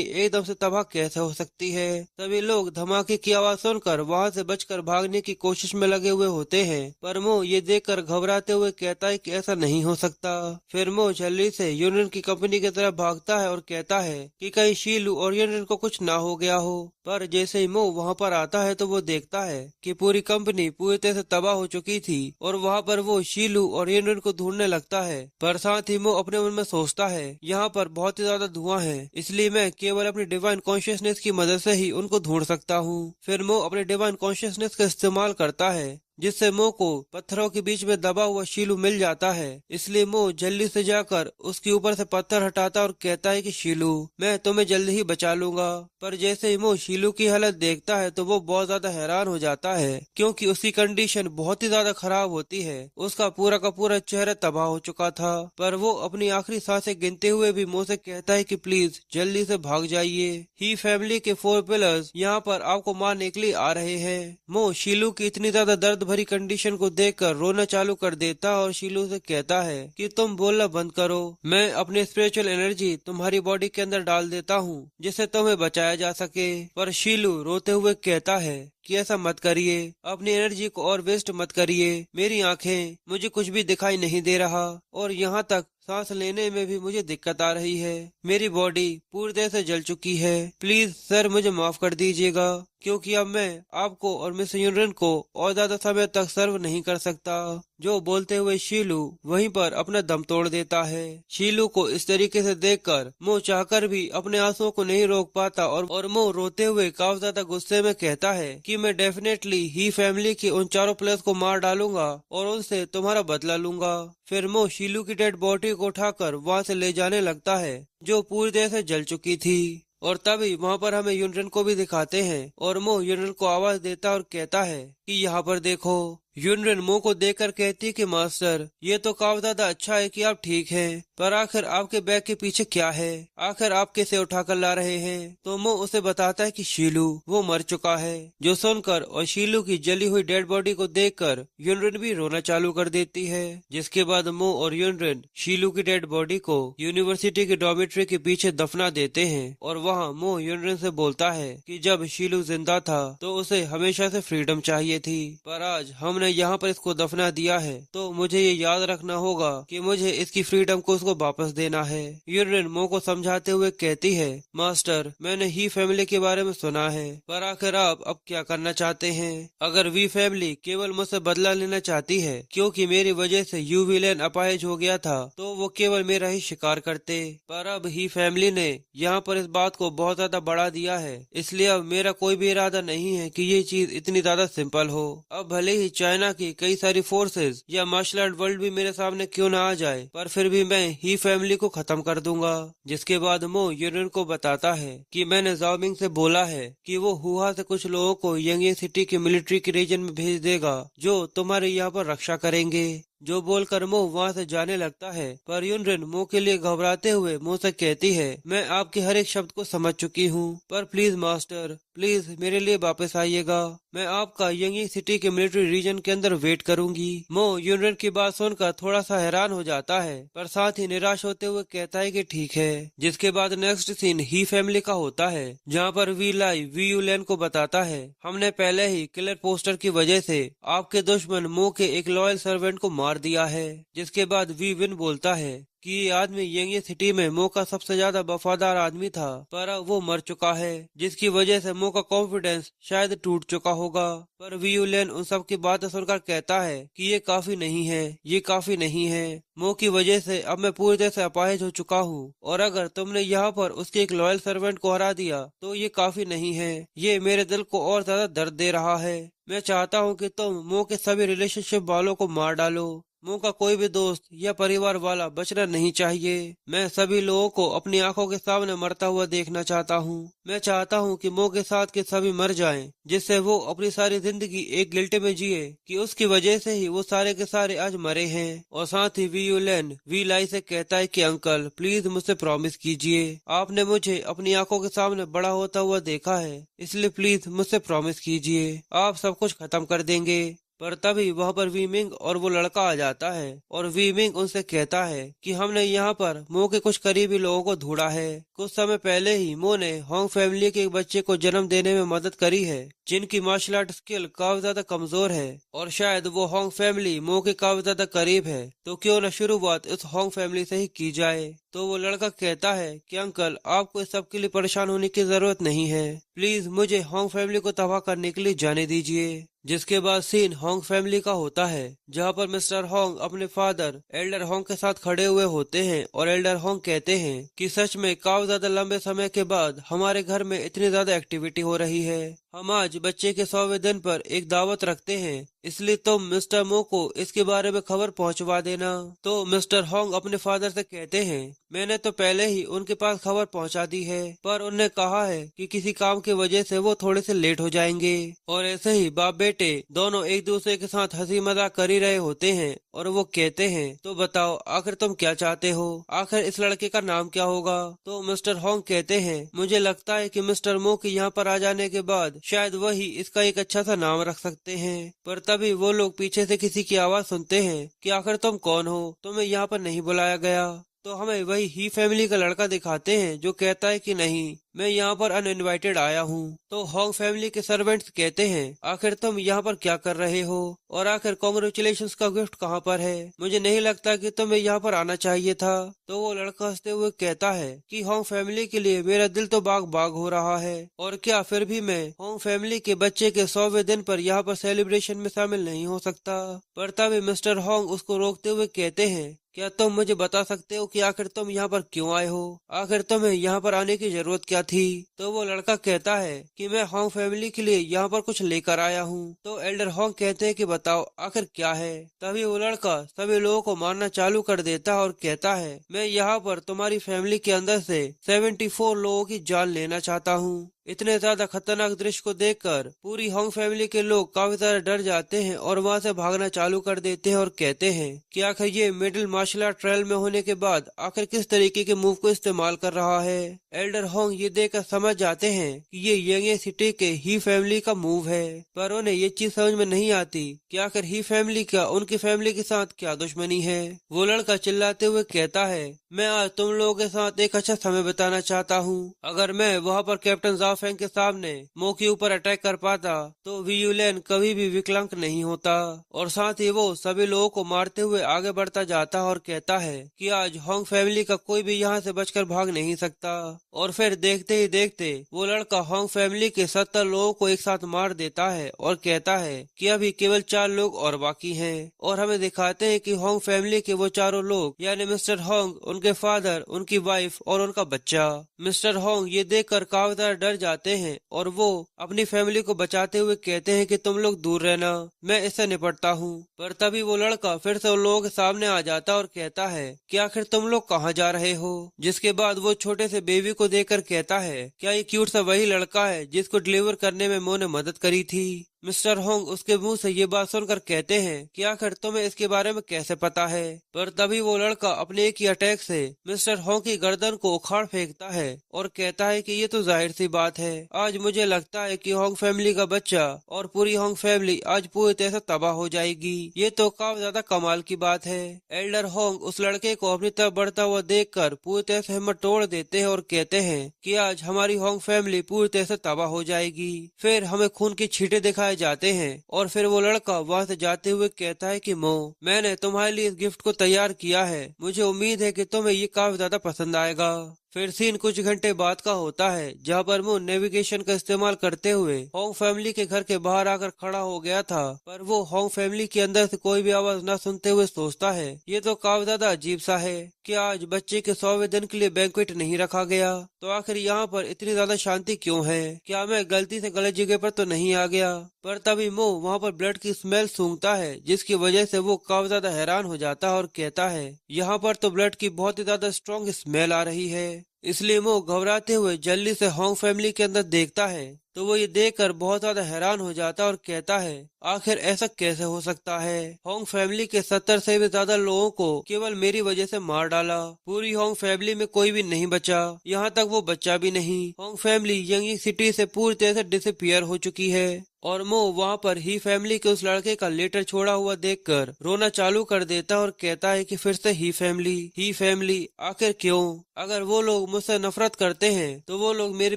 एकदम से तबाह कैसे हो सकती है। सभी लोग धमाके की आवाज सुनकर वहाँ से बचकर भागने की कोशिश में लगे हुए होते हैं, पर मो ये देखकर घबराते हुए कहता है कि ऐसा नहीं हो सकता। फिर मो जल्दी से यूनियन की कंपनी की तरफ भागता है और कहता है कि कहीं शीलू और यूनियन को कुछ ना हो गया हो। पर जैसे ही मो वहाँ पर आता है तो वो देखता है कि पूरी कंपनी पूरी तरह से तबाह हो चुकी थी और वहाँ पर वो शीलू और यूनियन को ढूंढने लगता है। पर साथ ही मो अपने मन में सोचता है यहाँ पर बहुत ही ज्यादा धुआं है, इसलिए मैं केवल अपनी डिवाइन कॉन्शियसनेस की मदद से ही उनको ढूंढ सकता हूँ। फिर मो अपने डिवाइन कॉन्शियसनेस का इस्तेमाल करता है, जिससे मो को पत्थरों के बीच में दबा हुआ शीलू मिल जाता है। इसलिए मो जल्दी से जाकर उसके ऊपर से पत्थर हटाता और कहता है कि शीलू, मैं तुम्हें जल्दी ही बचा लूंगा। पर जैसे ही मो शीलू की हालत देखता है तो वो बहुत ज्यादा हैरान हो जाता है, क्योंकि उसकी कंडीशन बहुत ही ज्यादा खराब होती है। उसका पूरा का पूरा चेहरा तबाह हो चुका था। पर वो अपनी आखिरी सांसें गिनते हुए भी मो से कहता है कि प्लीज जल्दी से भाग जाइए, ही फैमिली के 4 पिलर्स यहाँ पर आपको मारने के लिए आ रहे हैं। मो शीलू की इतनी ज्यादा दर्द भरी कंडीशन को देखकर रोना चालू कर देता और शीलू से कहता है कि तुम बोलना बंद करो, मैं अपनी स्पिरिचुअल एनर्जी तुम्हारी बॉडी के अंदर डाल देता हूँ जिससे तुम्हें बचाया जा सके। पर शीलू रोते हुए कहता है कि ऐसा मत करिए, अपनी एनर्जी को और वेस्ट मत करिए, मेरी आंखें, मुझे कुछ भी दिखाई नहीं दे रहा और यहाँ तक सांस लेने में भी मुझे दिक्कत आ रही है, मेरी बॉडी पूरी तरह से जल चुकी है, प्लीज सर मुझे माफ कर दीजिएगा, क्योंकि अब मैं आपको और मिस यूनियन को और ज्यादा समय तक सर्व नहीं कर सकता। जो बोलते हुए शीलू वहीं पर अपना दम तोड़ देता है। शीलू को इस तरीके से देखकर मो चाहकर भी अपने आंसुओं को नहीं रोक पाता और मो रोते हुए काफी ज्यादा गुस्से में कहता है कि मैं डेफिनेटली ही फैमिली के उन चारों प्लेयर्स को मार डालूंगा और उनसे तुम्हारा बदला लूंगा। फिर मो शीलू की डेड बॉडी को उठाकर वहाँ से ले जाने लगता है, जो पूरी तरह से जल चुकी थी। और तभी वहाँ पर हमें यूनियन को भी दिखाते हैं और मो यूनियन को आवाज देता और कहता है कि यहाँ पर देखो। यूनियन मो को देखकर कहती है कि मास्टर, ये तो काफी ज्यादा अच्छा है कि आप ठीक हैं, पर आखिर आपके बैग के पीछे क्या है, आखिर आप कैसे उठाकर ला रहे हैं। तो मो उसे बताता है कि शीलू वो मर चुका है। जो सुनकर और शीलू की जली हुई डेड बॉडी को देखकर यूनियन भी रोना चालू कर देती है। जिसके बाद मो और यूनियन शीलू की डेड बॉडी को यूनिवर्सिटी के डॉर्मेट्री के पीछे दफना देते हैं और वहाँ मो यूनियन से बोलता है कि जब शीलू जिंदा था तो उसे हमेशा से फ्रीडम चाहिए थी, पर आज हमने यहाँ पर इसको दफना दिया है तो मुझे ये याद रखना होगा कि मुझे इसकी फ्रीडम को उसको वापस देना है। यूनियन मो को समझाते हुए कहती है, मास्टर मैंने ही फैमिली के बारे में सुना है, पर आखिर आप अब क्या करना चाहते हैं। अगर वी फैमिली केवल मुझसे बदला लेना चाहती है क्योंकि मेरी वजह से यू विलेन अपाहिज हो गया था तो वो केवल मेरा ही शिकार करते, पर अब ही फैमिली ने यहाँ पर इस बात को बहुत ज्यादा बढ़ा दिया है, इसलिए अब मेरा कोई भी इरादा नहीं है कि ये चीज इतनी ज्यादा सिंपल हो। अब भले ही चाइना की कई सारी फोर्सेस या मार्शल आर्ट वर्ल्ड भी मेरे सामने क्यों ना आ जाए, पर फिर भी मैं ही फैमिली को खत्म कर दूंगा। जिसके बाद मो यूनियन को बताता है कि मैंने जाओमिंग से बोला है कि वो हुआ से कुछ लोगों को यंग सिटी के मिलिट्री के रीजन में भेज देगा जो तुम्हारे यहाँ पर रक्षा करेंगे। जो बोलकर मो वहाँ से जाने लगता है, पर यूनियन मो के लिए घबराते हुए मो से कहती है, मैं आपके हर एक शब्द को समझ चुकी हूँ, पर प्लीज मास्टर प्लीज मेरे लिए वापस आइएगा, मैं आपका यंगी सिटी के मिलिट्री रीजन के अंदर वेट करूंगी। मो यूनियन की बात सुनकर थोड़ा सा हैरान हो जाता है, पर साथ ही निराश होते हुए कहता है कि ठीक है। जिसके बाद नेक्स्ट सीन ही फैमिली का होता है, जहाँ पर वी लाई वी यूलेन को बताता है, हमने पहले ही किलर पोस्टर की वजह से आपके दुश्मन मो के एक लॉयल सर्वेंट को मार दिया है। जिसके बाद वी विन बोलता है कि ये आदमी यंग सिटी में मो का सबसे ज्यादा वफादार आदमी था, पर अब वो मर चुका है, जिसकी वजह से मो का कॉन्फिडेंस शायद टूट चुका होगा। पर वी यूलेन उन सब की बातें सुनकर कहता है कि ये काफी नहीं है, ये काफी नहीं है, मो की वजह से अब मैं पूरी तरह से अपाहिज हो चुका हूँ, और अगर तुमने यहाँ पर उसके एक लॉयल सर्वेंट को हरा दिया तो ये काफी नहीं है, ये मेरे दिल को और ज्यादा दर्द दे रहा है। मैं चाहता हूँ कि तुम मो के सभी रिलेशनशिप वालों को मार डालो, मो का कोई भी दोस्त या परिवार वाला बचना नहीं चाहिए। मैं सभी लोगों को अपनी आंखों के सामने मरता हुआ देखना चाहता हूँ। मैं चाहता हूँ कि मो के साथ के सभी मर जाएं, जिससे वो अपनी सारी जिंदगी एक गिल्ट में जिए कि उसकी वजह से ही वो सारे के सारे आज मरे हैं। और साथ ही वी यूलेन वी लाई से कहता है कि अंकल प्लीज मुझसे प्रॉमिस कीजिए, आपने मुझे अपनी आंखों के सामने बड़ा होता हुआ देखा है, इसलिए प्लीज मुझसे प्रॉमिस कीजिए आप सब कुछ खत्म कर देंगे। पर तभी वहाँ पर वीमिंग और वो लड़का आ जाता है और वीमिंग उनसे कहता है कि हमने यहाँ पर मो के कुछ करीबी लोगों को ढूंढा है। कुछ समय पहले ही मो ने होंग फैमिली के एक बच्चे को जन्म देने में मदद करी है, जिनकी मार्शल आर्ट स्किल काफी ज्यादा कमजोर है और शायद वो होंग फैमिली मो के काफी ज्यादा करीब है, तो क्यों न शुरुआत इस होंग फैमिली से ही की जाए। तो वो लड़का कहता है कि अंकल आपको इस सब के लिए परेशान होने की जरूरत नहीं है, प्लीज मुझे होंग फैमिली को तबाह करने के लिए जाने दीजिए। जिसके बाद सीन होंग फैमिली का होता है, जहाँ पर मिस्टर होंग अपने फादर एल्डर होंग के साथ खड़े हुए होते हैं और एल्डर होंग कहते हैं कि सच में काफी ज्यादा लंबे समय के बाद हमारे घर में इतनी ज्यादा एक्टिविटी हो रही है। हम आज बच्चे के 100वें दिन पर एक दावत रखते हैं, इसलिए तुम मिस्टर मो को इसके बारे में खबर पहुंचवा देना। तो मिस्टर होंग अपने फादर से कहते हैं मैंने तो पहले ही उनके पास खबर पहुंचा दी है, पर उन्होंने कहा है कि किसी काम की वजह से वो थोड़े से लेट हो जाएंगे। और ऐसे ही बाप बेटे दोनों एक दूसरे के साथ हंसी मजाक कर ही रहे होते हैं और वो कहते हैं तो बताओ आखिर तुम क्या चाहते हो, आखिर इस लड़के का नाम क्या होगा। तो मिस्टर होंग कहते हैं मुझे लगता है कि मिस्टर मो के यहाँ पर आ जाने के बाद शायद वही इसका एक अच्छा सा नाम रख सकते हैं। पर तभी वो लोग पीछे से किसी की आवाज सुनते हैं कि आखिर तुम कौन हो, तुम्हें यहाँ पर नहीं बुलाया गया। तो हमें वही ही फैमिली का लड़का दिखाते हैं जो कहता है कि नहीं मैं यहाँ पर अनइनवाइटेड आया हूँ। तो होंग फैमिली के सर्वेंट्स कहते हैं आखिर तुम यहाँ पर क्या कर रहे हो और आखिर कॉन्ग्रेचुलेशंस का गिफ्ट कहाँ पर है, मुझे नहीं लगता कि तुम्हें यहाँ पर आना चाहिए था। तो वो लड़का हंसते हुए कहता है कि होंग फैमिली के लिए मेरा दिल तो बाग बाग हो रहा है और क्या फिर भी मैं होंग फैमिली के बच्चे के 100वें दिन पर यहाँ पर सेलिब्रेशन में शामिल नहीं हो सकता। पर तभी मिस्टर होंग उसको रोकते हुए कहते हैं क्या तुम मुझे बता सकते हो कि आखिर तुम यहाँ पर क्यों आए हो, आखिर तुम्हें यहाँ पर आने की जरूरत क्या थी। तो वो लड़का कहता है कि मैं होंग फैमिली के लिए यहाँ पर कुछ लेकर आया हूँ। तो एल्डर होंग कहते हैं कि बताओ आखिर क्या है। तभी वो लड़का सभी लोगों को मारना चालू कर देता है और कहता है मैं यहाँ पर तुम्हारी फैमिली के अंदर से 74 लोगों की जान लेना चाहता हूँ। इतने ज्यादा खतरनाक दृश्य को देखकर पूरी होंग फैमिली के लोग काफी ज्यादा डर जाते हैं और वहाँ से भागना चालू कर देते हैं और कहते हैं कि आखिर ये मिडिल मार्शल आर्ट ट्रायल में होने के बाद आखिर किस तरीके के मूव को इस्तेमाल कर रहा है। एल्डर होंग ये देखकर समझ जाते हैं कि ये यंगे सिटी के ही फैमिली का मूव है, पर उन्हें ये चीज समझ में नहीं आती कि आखिर ही फैमिली का उनकी फैमिली के साथ क्या दुश्मनी है। वो लड़का चिल्लाते हुए कहता है मैं आज तुम लोगों के साथ एक अच्छा समय बिताना चाहता हूँ, अगर मैं वहाँ पर कैप्टन जाफेंग के सामने मो के ऊपर अटैक कर पाता तो वी यूलेन कभी भी विकलांग नहीं होता। और साथ ही वो सभी लोगों को मारते हुए आगे बढ़ता जाता और कहता है कि आज होंग फैमिली का कोई भी यहाँ से बचकर भाग नहीं सकता। और फिर देखते ही देखते वो लड़का होंग फैमिली के 70 लोगों को एक साथ मार देता है और कहता है कि अभी केवल 4 लोग और बाकी हैं। और हमें दिखाते हैं कि होंग फैमिली के वो चारों लोग यानी मिस्टर होंग, उनके फादर, उनकी वाइफ और उनका बच्चा। मिस्टर होंग ये देखकर काफी ज्यादा डर जाते हैं और वो अपनी फैमिली को बचाते हुए कहते हैं कि तुम लोग दूर रहना, मैं इससे निपटता हूँ। पर तभी वो लड़का फिर से उन लोगों के सामने आ जाता और कहता है कि आखिर तुम लोग कहाँ जा रहे हो। जिसके बाद वो छोटे से बेबी को देखकर कहता है क्या ये क्यूट सा वही लड़का है जिसको डिलीवर करने में मो ने मदद करी थी। मिस्टर होंग उसके मुंह से ये बात सुनकर कहते हैं कि आखिर तुम्हें इसके बारे में कैसे पता है। पर तभी वो लड़का अपने एक ही अटैक से मिस्टर होंग की गर्दन को उखाड़ फेंकता है और कहता है कि ये तो जाहिर सी बात है, आज मुझे लगता है कि होंग फैमिली का बच्चा और पूरी होंग फैमिली आज पूरी तरह से तबाह हो जाएगी। ये तो काफी ज्यादा कमाल की बात है। एल्डर होंग उस लड़के को अपनी तरफ बढ़ता हुआ देखकर पूरी तरह से हिम्मत तोड़ देते हैं और कहते हैं कि आज हमारी होंग फैमिली पूरी तरह से तबाह हो जाएगी। फिर हमें खून की छींटे दिखाई जाते हैं और फिर वो लड़का वहाँ से जाते हुए कहता है कि मो मैंने तुम्हारे लिए इस गिफ्ट को तैयार किया है, मुझे उम्मीद है कि तुम्हें ये काफी ज्यादा पसंद आएगा। फिर सीन कुछ घंटे बाद का होता है, जहाँ पर वो नेविगेशन का इस्तेमाल करते हुए होंग फैमिली के घर के बाहर आकर खड़ा हो गया था। पर वो होंग फैमिली के अंदर से कोई भी आवाज न सुनते हुए सोचता है, ये तो काफी ज्यादा अजीब सा है कि आज बच्चे के 100वें दिन के लिए बैंक्वेट नहीं रखा गया, तो आखिर यहाँ पर इतनी ज्यादा शांति क्यों है? क्या मैं गलती से गलत जगह पर तो नहीं आ गया? पर तभी मो वहाँ पर ब्लड की स्मेल सूंघता है, जिसकी वजह से वो काफी ज्यादा हैरान हो जाता है और कहता है यहाँ पर तो ब्लड की बहुत ही ज्यादा स्ट्रॉन्ग स्मेल आ रही है। इसलिए वो घबराते हुए जल्दी से होंग फैमिली के अंदर देखता है, तो वो ये देखकर बहुत ज्यादा हैरान हो जाता है और कहता है आखिर ऐसा कैसे हो सकता है? होंग फैमिली के 70 से भी ज्यादा लोगों को केवल मेरी वजह से मार डाला। पूरी होंग फैमिली में कोई भी नहीं बचा, यहाँ तक वो बच्चा भी नहीं। होंग फैमिली यंग सिटी से पूरी तरह से डिसअपियर हो चुकी है। और मो वहाँ पर ही फैमिली के उस लड़के का लेटर छोड़ा हुआ देखकर रोना चालू कर देता है और कहता है कि फिर से ही फैमिली आखिर क्यों? अगर वो लोग मुझसे नफरत करते हैं तो वो लोग मेरे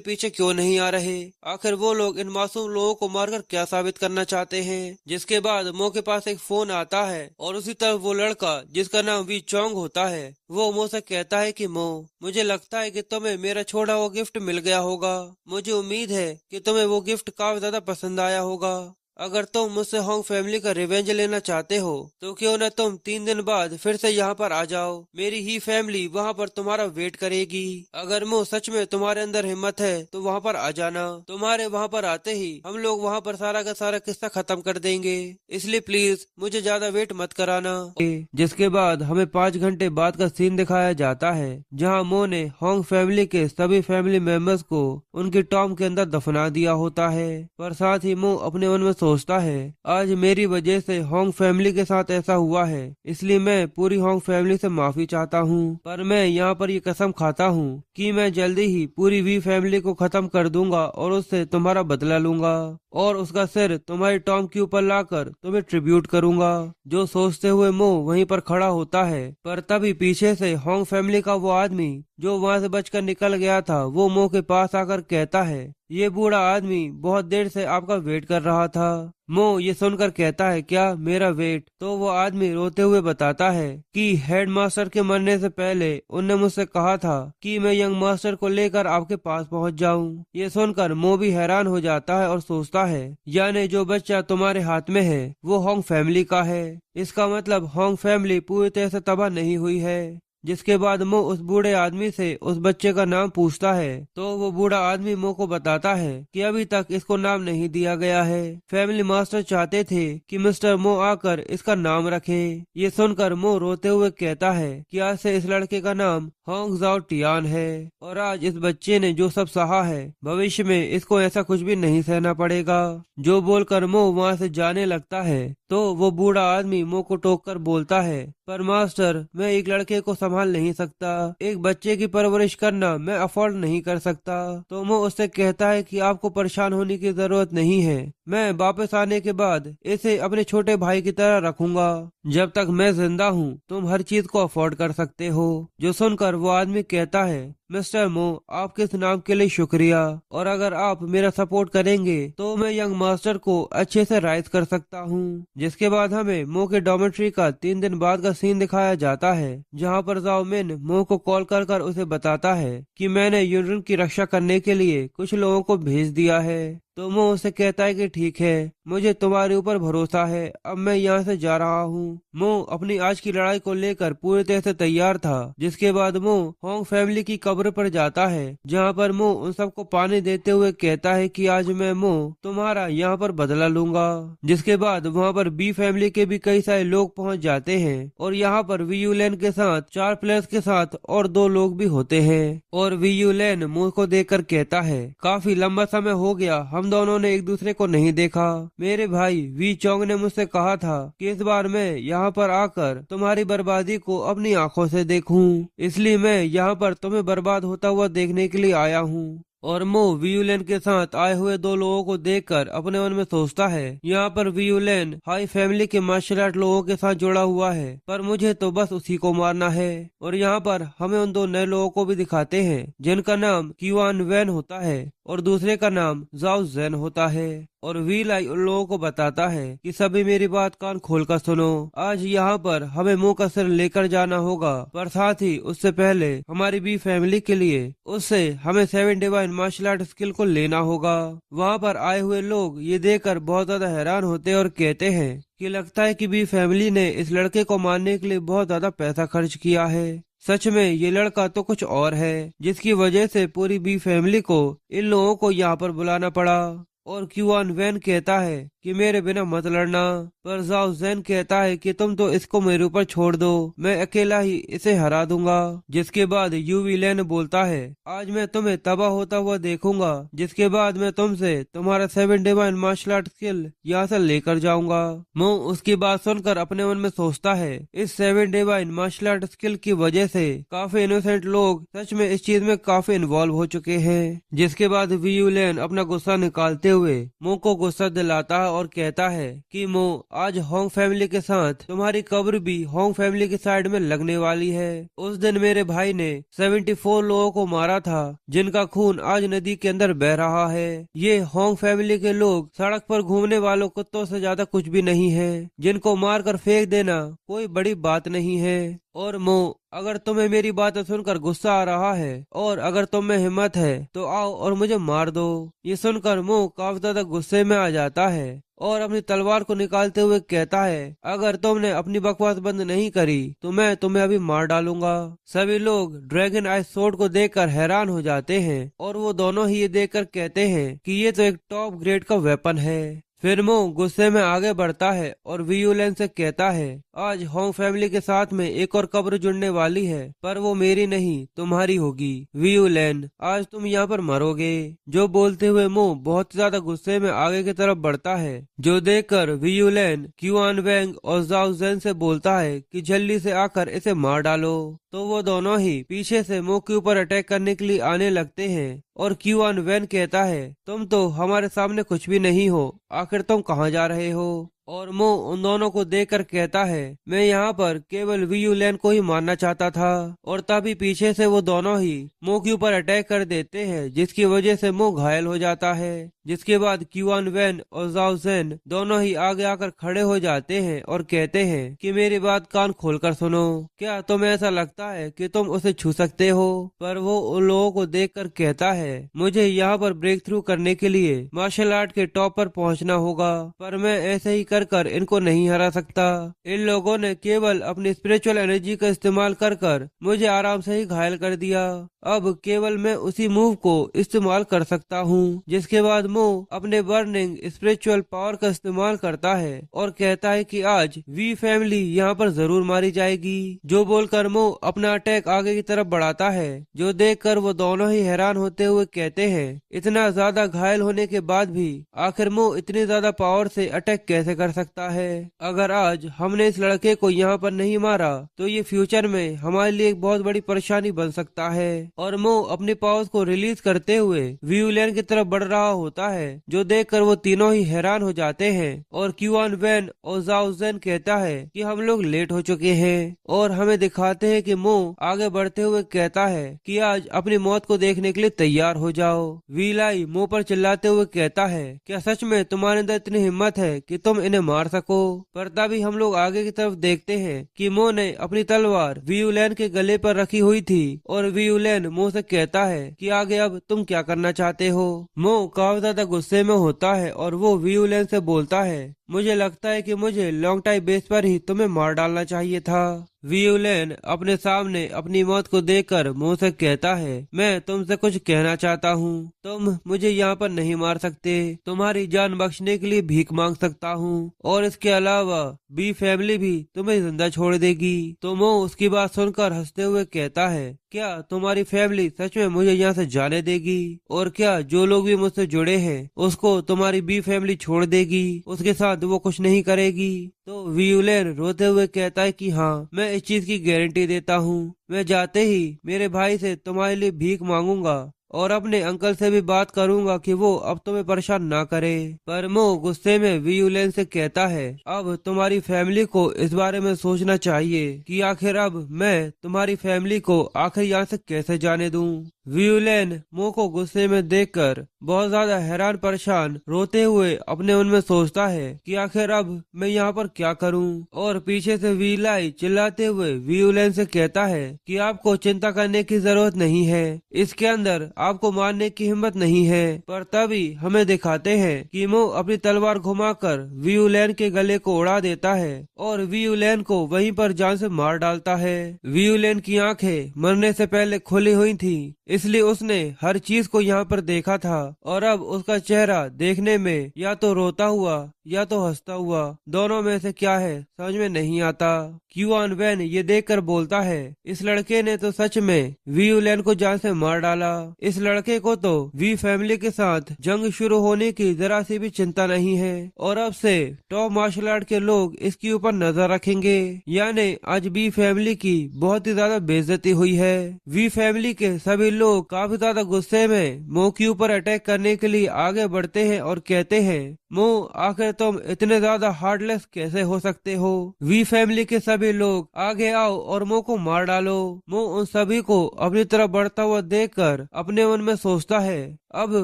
पीछे क्यों नहीं आ रहे? आखिर वो लोग इन मासूम लोगों को मारकर क्या साबित करना चाहते हैं? जिसके बाद मो के पास एक फोन आता है और उसी तरफ वो लड़का जिसका नाम वी चोंग होता है, वो मो से कहता है कि मो, मुझे लगता है कि तुम्हें मेरा छोड़ा हुआ गिफ्ट मिल गया होगा। मुझे उम्मीद है कि तुम्हें वो गिफ्ट काफी ज्यादा पसंद आया होगा। अगर तुम मुझसे होंग फैमिली का रिवेंज लेना चाहते हो तो क्यों न तुम 3 दिन बाद फिर से यहाँ पर आ जाओ। मेरी ही फैमिली वहाँ पर तुम्हारा वेट करेगी। अगर मो सच में तुम्हारे अंदर हिम्मत है तो वहाँ पर आ जाना। तुम्हारे वहाँ पर आते ही हम लोग वहाँ पर सारा का सारा किस्सा खत्म कर देंगे, इसलिए प्लीज मुझे ज्यादा वेट मत कराना। जिसके बाद हमें 5 घंटे बाद का सीन दिखाया जाता है, जहाँ मो ने होंग फैमिली के सभी फैमिली मेंबर्स को उनके टॉम के अंदर दफना दिया होता है। पर साथ ही मो अपने मन में सोचता है आज मेरी वजह से होंग फैमिली के साथ ऐसा हुआ है, इसलिए मैं पूरी होंग फैमिली से माफी चाहता हूँ। पर मैं यहाँ पर ये कसम खाता हूँ कि मैं जल्दी ही पूरी वी फैमिली को खत्म कर दूंगा और उससे तुम्हारा बदला लूंगा और उसका सिर तुम्हारे टॉम के ऊपर लाकर तुम्हें ट्रिब्यूट करूंगा। जो सोचते हुए मो वहीं पर खड़ा होता है, पर तभी पीछे से होंग फैमिली का वो आदमी जो वहाँ से बचकर निकल गया था, वो मो के पास आकर कहता है ये बूढ़ा आदमी बहुत देर से आपका वेट कर रहा था। मो ये सुनकर कहता है क्या मेरा वेट? तो वो आदमी रोते हुए बताता है कि हेडमास्टर के मरने से पहले उनने मुझसे कहा था कि मैं यंग मास्टर को लेकर आपके पास पहुंच जाऊं। ये सुनकर मो भी हैरान हो जाता है और सोचता है यानी जो बच्चा तुम्हारे हाथ में है वो होंग फैमिली का है। इसका मतलब होंग फैमिली पूरी तरह से तबाह नहीं हुई है। जिसके बाद मो उस बूढ़े आदमी से उस बच्चे का नाम पूछता है, तो वो बूढ़ा आदमी मो को बताता है कि अभी तक इसको नाम नहीं दिया गया है। फैमिली मास्टर चाहते थे कि मिस्टर मो आकर इसका नाम रखे। ये सुनकर मो रोते हुए कहता है कि आज से इस लड़के का नाम होंग जाओ टियान है और आज इस बच्चे ने जो सब सहा है भविष्य में इसको ऐसा कुछ भी नहीं सहना पड़ेगा। जो बोलकर मो वहाँ से जाने लगता है, तो वो बूढ़ा आदमी मो को टोक कर बोलता है पर मास्टर मैं एक लड़के को संभाल नहीं सकता, एक बच्चे की परवरिश करना मैं अफोर्ड नहीं कर सकता। तो मो उससे कहता है कि आपको परेशान होने की जरूरत नहीं है, मैं वापस आने के बाद इसे अपने छोटे भाई की तरह रखूंगा। जब तक मैं जिंदा हूँ तुम हर चीज को अफोर्ड कर सकते हो। जो सुनकर वो आदमी कहता है मिस्टर मो आपके इस नाम के लिए शुक्रिया और अगर आप मेरा सपोर्ट करेंगे तो मैं यंग मास्टर को अच्छे से राइज कर सकता हूँ। जिसके बाद हमें मो के डॉमेट्री का 3 दिन बाद का सीन दिखाया जाता है, जहाँ पर जाओ मिन मो को कॉल कर उसे बताता है कि मैंने यूनियन की रक्षा करने के लिए कुछ लोगों को भेज दिया है। तो मो उसे कहता है कि ठीक है मुझे तुम्हारे ऊपर भरोसा है, अब मैं यहाँ से जा रहा हूँ। मो अपनी आज की लड़ाई को लेकर पूरी तरह से तैयार था। जिसके बाद मो होंग फैमिली की कब्र पर जाता है, जहाँ पर मो उन सबको पानी देते हुए कहता है कि आज मैं मो तुम्हारा यहाँ पर बदला लूंगा। जिसके बाद वहाँ पर बी फैमिली के भी कई सारे लोग पहुँच जाते हैं और यहाँ पर वीयू लेन के साथ 4 प्लेयर्स के साथ और 2 लोग भी होते हैं। और वीयू लेन मो को देखकर कहता है काफी लंबा समय हो गया हम दोनों ने एक दूसरे को नहीं देखा। मेरे भाई वी चोंग ने मुझसे कहा था कि इस बार मैं यहाँ पर आकर तुम्हारी बर्बादी को अपनी आंखों से देखूं, इसलिए मैं यहाँ पर तुम्हें बर्बाद होता हुआ देखने के लिए आया हूँ। और मो वियूलेन के साथ आए हुए 2 लोगों को देखकर अपने मन में सोचता है यहाँ पर वियूलेन हाई फैमिली के मार्शल आर्ट लोगों के साथ जुड़ा हुआ है, पर मुझे तो बस उसी को मारना है। और यहाँ पर हमें उन 2 नए लोगों को भी दिखाते हैं जिनका नाम क्यूआन वैन होता है और दूसरे का नाम जाओ जेन होता है। और वी लाई उन लोगों को बताता है कि सभी मेरी बात कान खोलकर सुनो। आज यहाँ पर हमें मुंह का सिर लेकर जाना होगा, पर साथ ही उससे पहले हमारी बी फैमिली के लिए उससे हमें 7 डिवाइन मार्शल आर्ट स्किल को लेना होगा। वहाँ पर आए हुए लोग ये देखकर बहुत ज्यादा हैरान होते और कहते हैं कि लगता है कि बी फैमिली ने इस लड़के को मारने के लिए बहुत ज्यादा पैसा खर्च किया है। सच में ये लड़का तो कुछ और है, जिसकी वजह से पूरी बी फैमिली को इन लोगों को यहाँ पर बुलाना पड़ा। और क्यूआन वैन कहता है कि मेरे बिना मत लड़ना, पर जाओ जैन कहता है कि तुम तो इसको मेरे ऊपर छोड़ दो, मैं अकेला ही इसे हरा दूंगा। जिसके बाद यूवी लेन बोलता है आज मैं तुम्हें तबाह होता हुआ देखूंगा, जिसके बाद मैं तुमसे तुम्हारा 7 डिवाइन मार्शल आर्ट स्किल यहाँ से लेकर जाऊंगा। मो उसकी बात सुनकर अपने मन में सोचता है इस 7 डिवाइन मार्शल आर्ट स्किल की वजह से काफी इनोसेंट लोग सच में इस चीज में काफी इन्वॉल्व हो चुके हैं। जिसके बाद वीयू लेन अपना गुस्सा निकालते हुए मो को गुस्सा दिलाता है और कहता है कि मो आज होंग फैमिली के साथ तुम्हारी कब्र भी होंग फैमिली की साइड में लगने वाली है। उस दिन मेरे भाई ने 74 लोगों को मारा था, जिनका खून आज नदी के अंदर बह रहा है। ये होंग फैमिली के लोग सड़क पर घूमने वालों कुत्तों से ज्यादा कुछ भी नहीं है, जिनको मार कर फेंक देना कोई बड़ी बात नहीं है। और मो अगर तुम्हें मेरी बातें सुनकर गुस्सा आ रहा है और अगर तुम में हिम्मत है तो आओ और मुझे मार दो। ये सुनकर मो काफी ज्यादा गुस्से में आ जाता है और अपनी तलवार को निकालते हुए कहता है अगर तुमने अपनी बकवास बंद नहीं करी तो मैं तुम्हें अभी मार डालूंगा। सभी लोग ड्रैगन आइस सोर्ड को देखकर हैरान हो जाते हैं और वो दोनों ही ये देखकर कहते हैं कि ये तो एक टॉप ग्रेड का वेपन है। फिर मो गुस्से में आगे बढ़ता है और वीयूलेन से कहता है आज होंग फैमिली के साथ में एक और कब्र जुड़ने वाली है, पर वो मेरी नहीं तुम्हारी होगी। वीयूलेन आज तुम यहाँ पर मरोगे। जो बोलते हुए मो बहुत ज्यादा गुस्से में आगे की तरफ बढ़ता है, जो देखकर वीयूलेन क्यूआन वैंग और जाओ जेन से बोलता है कि जल्दी से आकर इसे मार डालो। तो वो दोनों ही पीछे से मो के ऊपर अटैक करने के लिए आने लगते हैं और क्यूआन वैन कहता है तुम तो हमारे सामने कुछ भी नहीं हो, आखिर तुम कहाँ जा रहे हो। और मो उन दोनों को देखकर कहता है मैं यहाँ पर केवल वीयूलेन को ही मारना चाहता था। और तभी पीछे से वो दोनों ही मो के ऊपर अटैक कर देते हैं, जिसकी वजह से मो घायल हो जाता है। जिसके बाद क्यूआन वैन और जाओ जेन दोनों ही आगे आकर खड़े हो जाते हैं और कहते हैं कि मेरी बात कान खोलकर सुनो, क्या तुम्हें ऐसा लगता है कि तुम उसे छू सकते हो। पर वो उन लोगों को देखकर कहता है मुझे यहाँ पर ब्रेक थ्रू करने के लिए मार्शल आर्ट के टॉप पर पहुँचना होगा, पर मैं ऐसे ही कर इनको नहीं हरा सकता। इन लोगों ने केवल अपनी स्पिरिचुअल एनर्जी का इस्तेमाल कर मुझे आराम से ही घायल कर दिया। अब केवल मैं उसी मूव को इस्तेमाल कर सकता हूँ। जिसके बाद मो अपने बर्निंग स्पिरिचुअल पावर का इस्तेमाल करता है और कहता है कि आज वी फैमिली यहाँ पर जरूर मारी जाएगी। जो बोलकर मो अपना अटैक आगे की तरफ बढ़ाता है, जो देखकर वो दोनों ही हैरान होते हुए कहते हैं इतना ज्यादा घायल होने के बाद भी आखिर मो इतनी ज्यादा पावर से अटैक कैसे कर सकता है। अगर आज हमने इस लड़के को यहाँ पर नहीं मारा तो ये फ्यूचर में हमारे लिए एक बहुत बड़ी परेशानी बन सकता है। और मो अपने पावर्स को रिलीज करते हुए वीयूलेन की तरफ बढ़ रहा होता है, जो देखकर वो तीनों ही हैरान हो जाते हैं। और क्यूआन वैन और जाओ जेन कहता है कि हम लोग लेट हो चुके हैं और हमें दिखाते हैं कि मो आगे बढ़ते हुए कहता है कि आज अपनी मौत को देखने के लिए तैयार हो जाओ। वी लाई मो पर चिल्लाते हुए कहता है क्या सच में तुम्हारे अंदर इतनी हिम्मत है कि तुम इन्हें मार सको। पर तभी हम लोग आगे की तरफ देखते हैं कि मो ने अपनी तलवार वीयूलेन के गले पर रखी हुई थी और वीयूलेन मो से कहता है कि आगे अब तुम क्या करना चाहते हो। मो काफी ज्यादा गुस्से में होता है और वो वीयूलेन से बोलता है मुझे लगता है कि मुझे लॉन्ग टाइम बेस पर ही तुम्हें मार डालना चाहिए था। वीयूलेन अपने सामने अपनी मौत को देखकर मुंह से कहता है मैं तुमसे कुछ कहना चाहता हूँ, तुम मुझे यहाँ पर नहीं मार सकते, तुम्हारी जान बख्शने के लिए भीख मांग सकता हूँ और इसके अलावा बी फैमिली भी तुम्हें जिंदा छोड़ देगी। तो मो उसकी बात सुनकर हंसते हुए कहता है क्या तुम्हारी फैमिली सच में मुझे यहाँ से जाने देगी, और क्या जो लोग भी मुझसे जुड़े हैं उसको तुम्हारी बी फैमिली छोड़ देगी, उसके साथ वो कुछ नहीं करेगी। तो वीयूलेन रोते हुए कहता है कि हाँ मैं इस चीज की गारंटी देता हूँ, मैं जाते ही मेरे भाई से तुम्हारे लिए भीख मांगूंगा और अपने अंकल से भी बात करूंगा कि वो अब तुम्हें परेशान ना करे। पर मो गुस्से में वियुलेन से कहता है, अब तुम्हारी फैमिली को इस बारे में सोचना चाहिए कि आखिर अब मैं तुम्हारी फैमिली को आखिर यहाँ से कैसे जाने दूं। वियुलेन मो को गुस्से में देखकर बहुत ज्यादा हैरान परेशान रोते हुए अपने मन में सोचता है कि आखिर अब मैं यहाँ पर क्या करूँ। और पीछे से वीलाई चिल्लाते हुए वियुलेन से कहता है कि आपको चिंता करने की जरूरत नहीं है, इसके अंदर आपको मारने की हिम्मत नहीं है। पर तभी हमें दिखाते हैं कि मो अपनी तलवार घुमाकर वियुलेन के गले को उड़ा देता है और वियुलेन को वहीं पर जान से मार डालता है। वियुलेन की आंखें मरने से पहले खुली हुई थी, इसलिए उसने हर चीज को यहाँ पर देखा था और अब उसका चेहरा देखने में या तो रोता हुआ या तो हंसता हुआ, दोनों में से क्या है समझ में नहीं आता। क्यूआन वैन ये देखकर बोलता है, इस लड़के ने तो सच में वियुलेन को जान से मार डाला। इस लड़के को तो वी फैमिली के साथ जंग शुरू होने की जरा सी भी चिंता नहीं है और अब से टॉप मार्शल आर्ट के लोग इसके ऊपर नजर रखेंगे। यानी आज वी फैमिली की बहुत ही ज्यादा बेइज्जती हुई है। वी फैमिली के सभी लोग काफी ज्यादा गुस्से में मो के ऊपर अटैक करने के लिए आगे बढ़ते हैं और कहते हैं, मो आखिर तुम इतने ज्यादा हार्टलेस कैसे हो सकते हो? वी फैमिली के सभी लोग आगे आओ और मो को मार डालो। मो उन सभी को अपनी तरफ बढ़ता हुआ देखकर अपने मन में सोचता है, अब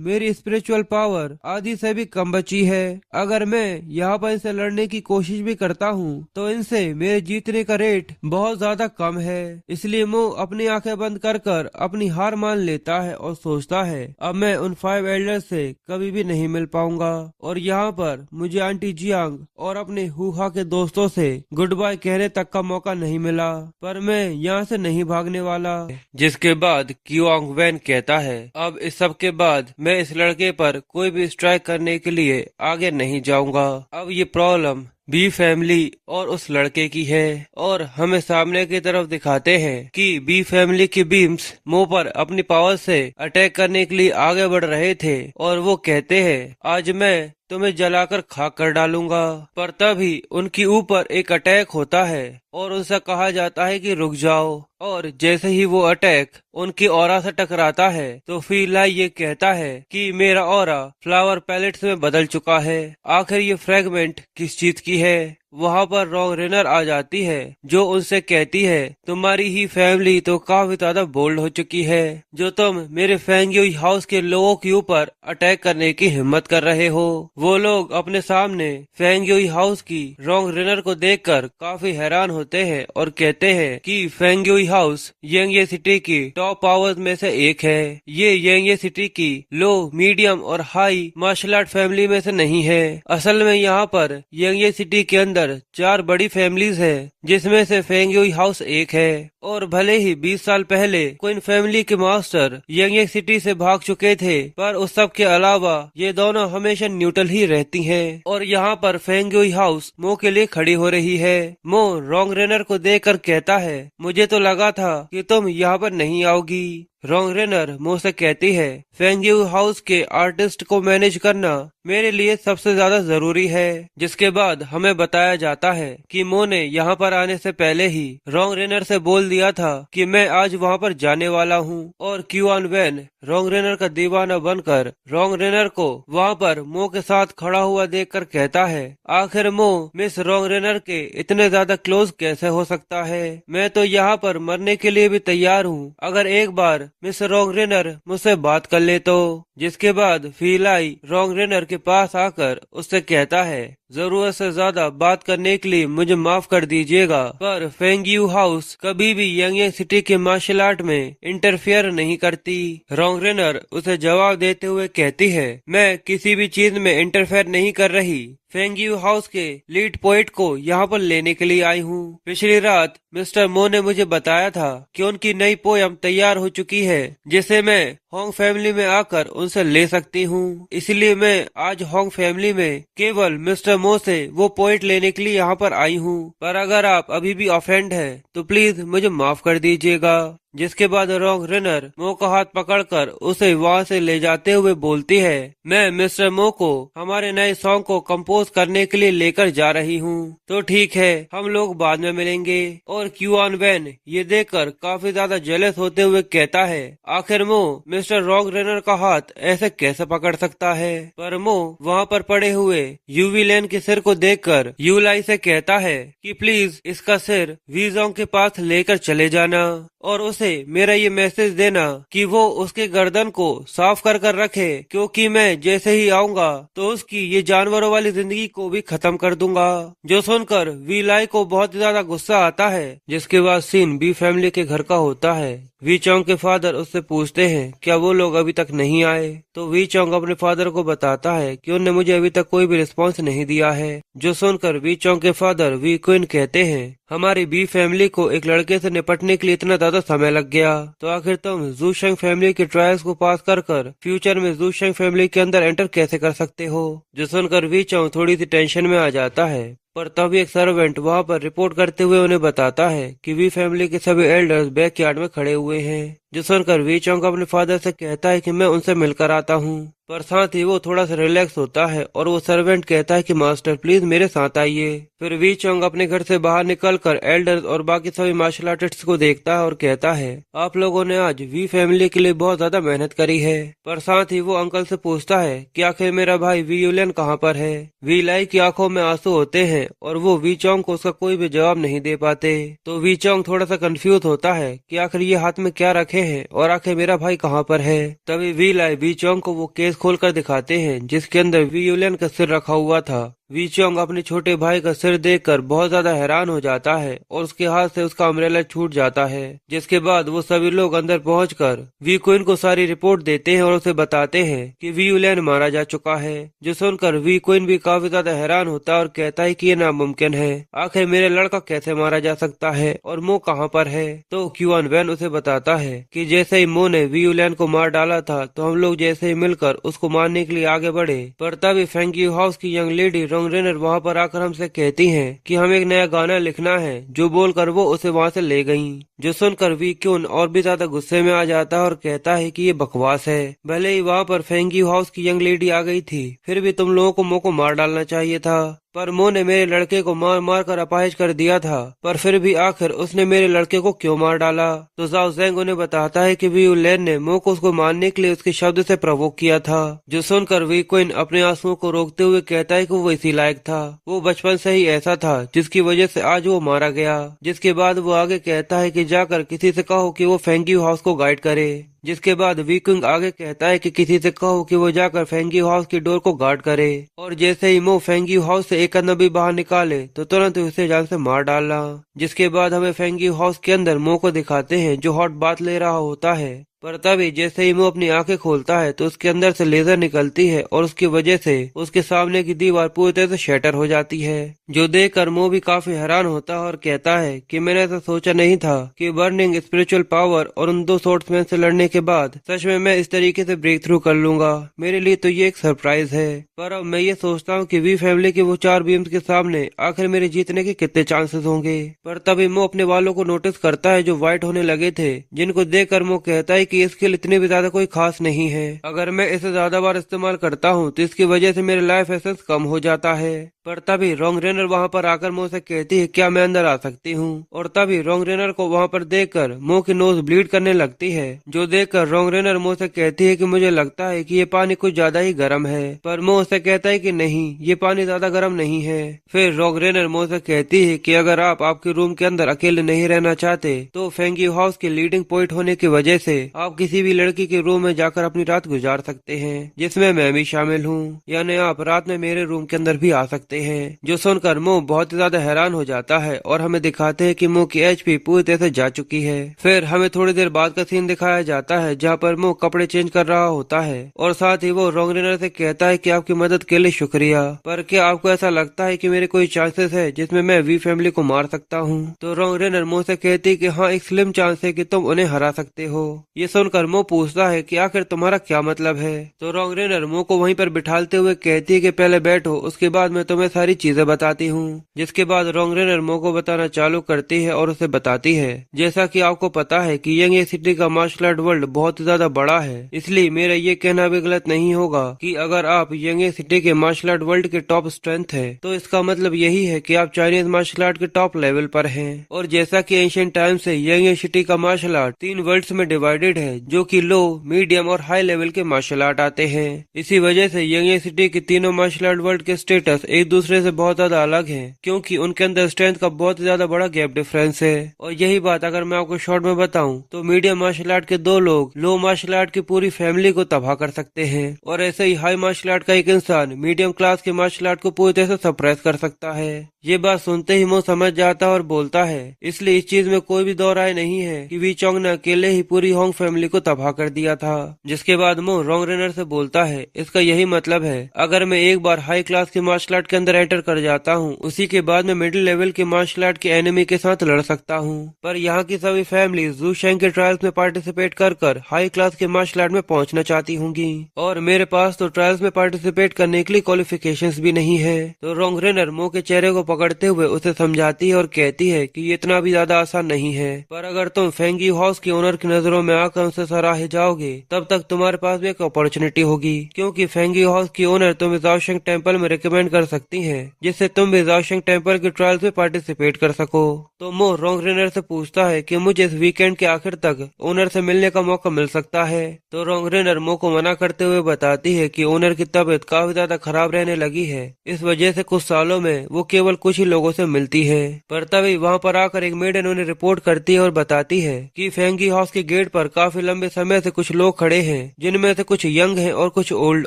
मेरी स्पिरिचुअल पावर आधी से भी कम बची है। अगर मैं यहाँ पर इनसे लड़ने की कोशिश भी करता हूँ तो इनसे मेरे जीतने का रेट बहुत ज्यादा कम है। इसलिए मो अपनी आंखें बंद कर कर अपनी हार मान लेता है और सोचता है, अब मैं उन 5 एल्डर्स से कभी भी नहीं मिल पाऊंगा और यहाँ पर मुझे आंटी जियांग और अपने हुहा के दोस्तों से गुड बाय कहने तक का मौका नहीं मिला, पर मैं यहाँ से नहीं भागने वाला। जिसके बाद क्यूआंग वैन कहता है, अब इस सब के बाद मैं इस लड़के पर कोई भी स्ट्राइक करने के लिए आगे नहीं जाऊंगा। अब ये प्रॉब्लम बी फैमिली और उस लड़के की है और हमें सामने की तरफ दिखाते हैं कि बी फैमिली के बीम्स मो पर अपनी पावर से अटैक करने के लिए आगे बढ़ रहे थे और वो कहते हैं, आज मैं तुम्हें जलाकर खाक कर डालूंगा। पर तभी उनके ऊपर एक अटैक होता है और उनसे कहा जाता है कि रुक जाओ और जैसे ही वो अटैक उनकी ऑरा से टकराता है तो फीलाई ये कहता है कि मेरा ऑरा फ्लावर पैलेट्स में बदल चुका है। आखिर ये फ्रेगमेंट किस चीज की है? वहाँ पर रॉन्ग रेनर आ जाती है जो उनसे कहती है, तुम्हारी ही फैमिली तो काफी ज्यादा बोल्ड हो चुकी है जो तुम मेरे फेंगयुई हाउस के लोगों के ऊपर अटैक करने की हिम्मत कर रहे हो। वो लोग अपने सामने फेंगयुई हाउस की रॉन्ग रेनर को देखकर काफी हैरान होते हैं और कहते हैं कि फेंगयुई हाउस यांगे सिटी की टॉप पावर्स में से एक है। ये यांगे सिटी की लो, मीडियम और हाई मार्शल आर्ट फैमिली में से नहीं है। असल में यहाँ पर यांगे सिटी के अंदर 4 बड़ी फैमिलीज है जिसमें से फेंगयुई हाउस एक है और भले ही 20 साल पहले क्वीन फैमिली के मास्टर यांगे सिटी से भाग चुके थे, पर उस सब के अलावा ये दोनों हमेशा न्यूट्रल ही रहती हैं और यहाँ पर फेंगयुई हाउस मो के लिए खड़ी हो रही है। मो रॉन्ग रेनर को देखकर कहता है, मुझे तो लगा था कि तुम यहाँ पर नहीं आओगी। रॉन्ग रेनर मो से कहती है, फेंगयुई हाउस के आर्टिस्ट को मैनेज करना मेरे लिए सबसे ज्यादा जरूरी है। जिसके बाद हमें बताया जाता है कि मो ने यहाँ पर आने से पहले ही रॉन्ग रेनर से बोल दिया था कि मैं आज वहाँ पर जाने वाला हूँ और क्यूआन वैन रॉन्ग रेनर का दीवाना बनकर रॉन्ग रेनर को वहाँ पर मो के साथ खड़ा हुआ देखकर कहता है, आखिर मो मिस रॉन्ग रेनर के इतने ज्यादा क्लोज कैसे हो सकता है? मैं तो यहाँ पर मरने के लिए भी तैयार हूँ अगर एक बार मिस रॉन्ग रेनर मुझसे बात कर ले तो। जिसके बाद फीलाई रॉन्ग रेनर के पास आकर उससे कहता है, जरूरत से ज्यादा बात करने के लिए मुझे माफ कर दीजिएगा, पर फेंगयू हाउस कभी भी यांगे सिटी के मार्शल आर्ट में इंटरफेयर नहीं करती। रॉन्ग रेनर उसे जवाब देते हुए कहती है, मैं किसी भी चीज में इंटरफेयर नहीं कर रही, फेंगयू हाउस के लीड पोएट को यहाँ पर लेने के लिए आई हूँ। पिछली रात मिस्टर मो ने मुझे बताया था कि उनकी नई पोयम तैयार हो चुकी है जिसे मैं होंग फैमिली में आकर उनसे ले सकती हूँ, इसलिए मैं आज होंग फैमिली में केवल मिस्टर मो से वो पोएट लेने के लिए यहाँ पर आई हूँ। पर अगर आप अभी भी ऑफेंड है तो प्लीज मुझे माफ कर दीजिएगा। जिसके बाद रॉन्ग रनर मो का हाथ पकड़कर उसे वहाँ से ले जाते हुए बोलती है, मैं मिस्टर मो को हमारे नए सॉन्ग को कंपोज करने के लिए लेकर जा रही हूँ, तो ठीक है हम लोग बाद में मिलेंगे। और क्यूआन वैन ये देखकर काफी ज्यादा जेलस होते हुए कहता है, आखिर मो मिस्टर रॉन्ग रनर का हाथ ऐसे कैसे पकड़ सकता है। पर मो वहाँ पर पड़े हुए यूवी लेन के सिर को देखकर यूलाई से कहता है कि प्लीज इसका सिर वीजोंग के पास लेकर चले जाना और उसे मेरा ये मैसेज देना कि वो उसके गर्दन को साफ कर कर रखे, क्योंकि मैं जैसे ही आऊंगा तो उसकी ये जानवरों वाली जिंदगी को भी खत्म कर दूंगा। जो सुनकर वी लाई को बहुत ज्यादा गुस्सा आता है। जिसके बाद सीन बी फैमिली के घर का होता है। वी चोंग के फादर उससे पूछते हैं क्या वो लोग अभी तक नहीं आए, तो वी चोंग अपने फादर को बताता है कि उन्होंने मुझे अभी तक कोई भी रिस्पॉन्स नहीं दिया है। जो सुनकर वी चोंग के फादर वी क्विन कहते हैं, हमारी बी फैमिली को एक लड़के से निपटने के लिए इतना ज्यादा समय लग गया, तो आखिर तुम जू शेंग फैमिली के ट्रायल्स को पास कर कर फ्यूचर में जू शेंग फैमिली के अंदर एंटर कैसे कर सकते हो। जो सुनकर वी चोंग थोड़ी सी टेंशन में आ जाता है। पर तभी एक सर्वेंट वहाँ पर रिपोर्ट करते हुए उन्हें बताता है कि वी फैमिली के सभी एल्डर्स बैकयार्ड में खड़े हुए हैं। जो सुनकर वी चोंग अपने फादर से कहता है कि मैं उनसे मिलकर आता हूँ, पर साथ ही वो थोड़ा सा रिलैक्स होता है और वो सर्वेंट कहता है कि मास्टर प्लीज मेरे साथ आइए। फिर वी चोंग अपने घर से बाहर निकलकर एल्डर्स और बाकी सभी मार्शल आर्टिस्ट्स को देखता है और कहता है, आप लोगों ने आज वी फैमिली के लिए बहुत ज्यादा मेहनत करी है। पर साथ ही वो अंकल से पूछता है कि आखिर मेरा भाई वी यूलियन कहाँ पर है। वी लाई की आंखों में आंसू होते हैं और वो वी चोंग को उसका कोई भी जवाब नहीं दे पाते। तो वी चोंग थोड़ा सा कंफ्यूज होता है कि आखिर ये हाथ में क्या रखे हैं और आखिर मेरा भाई कहाँ पर है। तभी वी लाई वी चोंग को वो केस खोलकर दिखाते हैं जिसके अंदर वी यूलियन का सिर रखा हुआ था। वी चोंग अपने छोटे भाई का सिर देखकर बहुत ज्यादा हैरान हो जाता है और उसके हाथ से उसका अम्ब्रेला छूट जाता है। जिसके बाद वो सभी लोग अंदर पहुंचकर वी क्वीन को सारी रिपोर्ट देते हैं और उसे बताते हैं कि वी यूलियन मारा जा चुका है। जो सुनकर वी क्वीन भी काफी ज्यादा हैरान होता है और कहता है कि ये नामुमकिन है, आखिर मेरे लड़का कैसे मारा जा सकता है और मो कहाँ पर है। तो क्यूआन वैन उसे बताता है कि जैसे ही मो ने वी यूलियन को मार डाला था तो हम लोग जैसे ही मिलकर उसको मारने के लिए आगे बढ़े, पर तभी फेंगी हाउस की यंग लेडी रॉन्ग रनर वहाँ पर आकर हमसे कहती हैं कि हमें एक नया गाना लिखना है, जो बोलकर वो उसे वहाँ से ले गयी। जो सुनकर वी क्यून और भी ज्यादा गुस्से में आ जाता है और कहता है कि ये बकवास है, भले ही वहाँ पर फेंगी हाउस की यंग लेडी आ गई थी, फिर भी तुम लोगों को मो को मार डालना चाहिए था। पर मो ने मेरे लड़के को मार मार कर अपाहिज कर दिया था, पर फिर भी आखिर उसने मेरे लड़के को क्यों मार डाला। तो जाओ जेंग उन्हें बताता है कि वी लेन ने मो को उसको मारने के लिए उसके शब्द से प्रोवोक किया था। जो सुनकर वी क्वीन अपने आंसुओं को रोकते हुए कहता है कि वो इसी लायक था, वो बचपन से ही ऐसा था जिसकी वजह से आज वो मारा गया। जिसके बाद वो आगे कहता है कि जाकर किसी से कहो कि वो फेंगी हाउस को गाइड करे। जिसके बाद वी क्विंग आगे कहता है कि किसी से कहो कि वो जाकर फेंगी हाउस की डोर को गार्ड करे, और जैसे ही मो फेंगी हाउस से एक कदम भी बाहर निकाले तो तुरंत उसे जान से मार डालना। जिसके बाद हमें फेंगी हाउस के अंदर मो को दिखाते हैं जो हॉट बात ले रहा होता है, पर तभी जैसे ही वो अपनी आंखें खोलता है तो उसके अंदर से लेजर निकलती है और उसकी वजह से उसके सामने की दीवार पूरी तरह से शैटर हो जाती है। जो देखकर मो भी काफी हैरान होता है और कहता है कि मैंने ऐसा सोचा नहीं था कि बर्निंग स्पिरिचुअल पावर और उन दो स्वॉर्ड्समैन से लड़ने के बाद सच में मैं इस तरीके से ब्रेक थ्रू कर लूंगा। मेरे लिए तो ये एक सरप्राइज है। पर अब मैं ये सोचता हूँ कि वी फैमिली के वो 4 बीम्स के सामने आखिर मेरे जीतने के कितने चांसेस होंगे। पर तभी मो अपने बालों को नोटिस करता है जो व्हाइट होने लगे थे, जिनको देखकर मो कहता है कि ये स्किल इतनी भी ज्यादा कोई खास नहीं है। अगर मैं इसे ज्यादा बार इस्तेमाल करता हूँ तो इसकी वजह से मेरे लाइफ एसेंस कम हो जाता है। पर तभी रॉन्ग रेनर वहाँ पर आकर मो से कहती है क्या मैं अंदर आ सकती हूँ, और तभी रॉन्ग रेनर को वहाँ पर देखकर मो की नोज ब्लीड करने लगती है। जो देखकर रॉन्ग रेनर मो से कहती है कि मुझे लगता है कि ये पानी कुछ ज्यादा ही गर्म है, पर मो उससे कहता है कि नहीं, ये पानी ज्यादा गर्म नहीं है। फिर रॉन्ग रेनर मो से कहती है कि अगर आप आपके रूम के अंदर अकेले नहीं रहना चाहते तो फेंगी हाउस की लीडिंग पॉइंट होने की वजह से आप किसी भी लड़की के रूम में जाकर अपनी रात गुजार सकते हैं, जिसमें मैं भी शामिल हूँ, यानी आप रात में मेरे रूम के अंदर भी आ सकते हैं। जो सुनकर मो बहुत ही ज्यादा हैरान हो जाता है और हमें दिखाते हैं कि मो की एचपी पूरी तरह से जा चुकी है। फिर हमें थोड़ी देर बाद का सीन दिखाया जाता है जहाँ पर मो कपड़े चेंज कर रहा होता है और साथ ही वो रॉन्ग रेनर से कहता है कि आपकी मदद के लिए शुक्रिया, पर क्या आपको ऐसा लगता है कि मेरे कोई चांसेस है जिसमें मैं वी फैमिली को मार सकता हूँ। तो रॉन्ग रेनर मो से कहती है कि हाँ, एक स्लिम चांस है कि तुम उन्हें हरा सकते हो। ये सुनकर मो पूछता है कि आखिर तुम्हारा क्या मतलब है। तो रॉन्ग रेनर मो को वहीं पर बिठाते हुए कहती है कि पहले बैठो, उसके बाद मैं तुम्हें मैं सारी चीजें बताती हूँ। जिसके बाद रोंगरेनर मो को बताना चालू करती है और उसे बताती है, जैसा कि आपको पता है कि यंग ए सिटी का मार्शल आर्ट वर्ल्ड बहुत ही ज्यादा बड़ा है, इसलिए मेरा ये कहना भी गलत नहीं होगा कि अगर आप यंग ए सिटी के मार्शल आर्ट वर्ल्ड के टॉप स्ट्रेंथ है तो इसका मतलब यही है कि आप चाइनीज मार्शल आर्ट के टॉप लेवल पर हैं। और जैसा कि एंशिएंट टाइम से यंग ए सिटी का मार्शल आर्ट 3 वर्ल्ड्स में डिवाइडेड है, जो कि लो, मीडियम और हाई लेवल के मार्शल आर्ट आते हैं। इसी वजह से यंग ए सिटी के तीनों मार्शल आर्ट वर्ल्ड के स्टेटस एक दूसरे से बहुत ज्यादा अलग है, क्योंकि उनके अंदर स्ट्रेंथ का बहुत ज्यादा बड़ा गैप डिफरेंस है। और यही बात अगर मैं आपको शॉर्ट में बताऊं तो मीडियम मार्शल आर्ट के 2 लोग लो मार्शल आर्ट की पूरी फैमिली को तबाह कर सकते हैं, और ऐसे ही हाई मार्शल आर्ट का एक इंसान मीडियम क्लास के मार्शल आर्ट को पूरी तरह से सप्रेस कर सकता है। ये बात सुनते ही मो समझ जाता है और बोलता है, इसलिए इस चीज में कोई भी दो राय नहीं है कि वी चोंग ने अकेले ही पूरी होंग फैमिली को तबाह कर दिया था। जिसके बाद मो रोंगरेनर से बोलता है, इसका यही मतलब है अगर मैं एक बार हाई क्लास के मार्शल आर्ट के अंदर एंटर कर जाता हूँ, उसी के बाद मैं मिडिल लेवल के मार्शल आर्ट के एनिमी के साथ लड़ सकता हूँ। पर यहाँ की सभी फैमिली जू शेंग के ट्रायल्स में पार्टिसिपेट कर हाई क्लास के मार्शल आर्ट में पहुँचना चाहती होंगी, और मेरे पास तो ट्रायल्स में पार्टिसिपेट करने के लिए क्वालिफिकेशंस भी नहीं है। तो रोंगरेनर मो के चेहरे को पकड़ते हुए उसे समझाती है और कहती है कि ये इतना भी ज्यादा आसान नहीं है, पर अगर तुम फेंगी हाउस के ओनर की नजरों में आकर उनसे सराहे जाओगे तब तक तुम्हारे पास भी एक अपॉर्चुनिटी होगी, क्योंकि फेंगी हाउस की ओनर तुम्हें जाओशेंग टेम्पल में रिकमेंड कर सकती है, जिससे तुम भी जाओशेंग टेम्पल के ट्रायल्स में पार्टिसिपेट कर सको। तो मो रोंगरेनर से पूछता है कि मुझे इस वीकेंड के आखिर तक ओनर से मिलने का मौका मिल सकता है। तो रोंगरेनर मो को मना करते हुए बताती है कि ओनर की तबीयत काफी ज्यादा खराब रहने लगी है, इस वजह से कुछ सालों में वो केवल कुछ ही लोगों से मिलती है। पर तभी वहाँ पर आकर एक मेडन उन्हें रिपोर्ट करती है और बताती है कि फेंगी हाउस के गेट पर काफी लंबे समय से कुछ लोग खड़े हैं, जिनमें से कुछ यंग हैं और कुछ ओल्ड,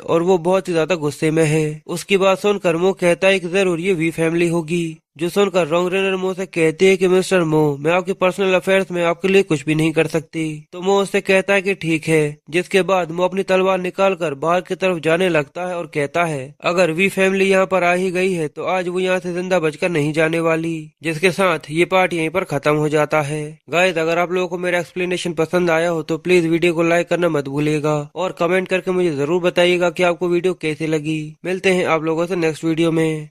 और वो बहुत ही ज्यादा गुस्से में है। उसकी बात सुनकर मो कहता है कि जरूर ये वी फैमिली होगी, जो सुनकर रोंगरेनर मो से कहती है कि मिस्टर मो, मैं आपके पर्सनल अफेयर्स में आपके लिए कुछ भी नहीं कर सकती। तो मो उससे कहता है कि ठीक है। जिसके बाद मो अपनी तलवार निकालकर बाहर की तरफ जाने लगता है और कहता है, अगर वी फैमिली यहाँ पर आ ही गई है तो आज वो यहाँ से जिंदा बचकर नहीं जाने वाली। जिसके साथ ये पार्ट यहीं पर खत्म हो जाता है। गाइस, अगर आप लोगों को मेरा एक्सप्लेनेशन पसंद आया हो तो प्लीज वीडियो को लाइक करना मत भूलिएगा, और कमेंट करके मुझे जरूर बताइएगा कि आपको वीडियो कैसी लगी। मिलते हैं आप लोगों से नेक्स्ट वीडियो में।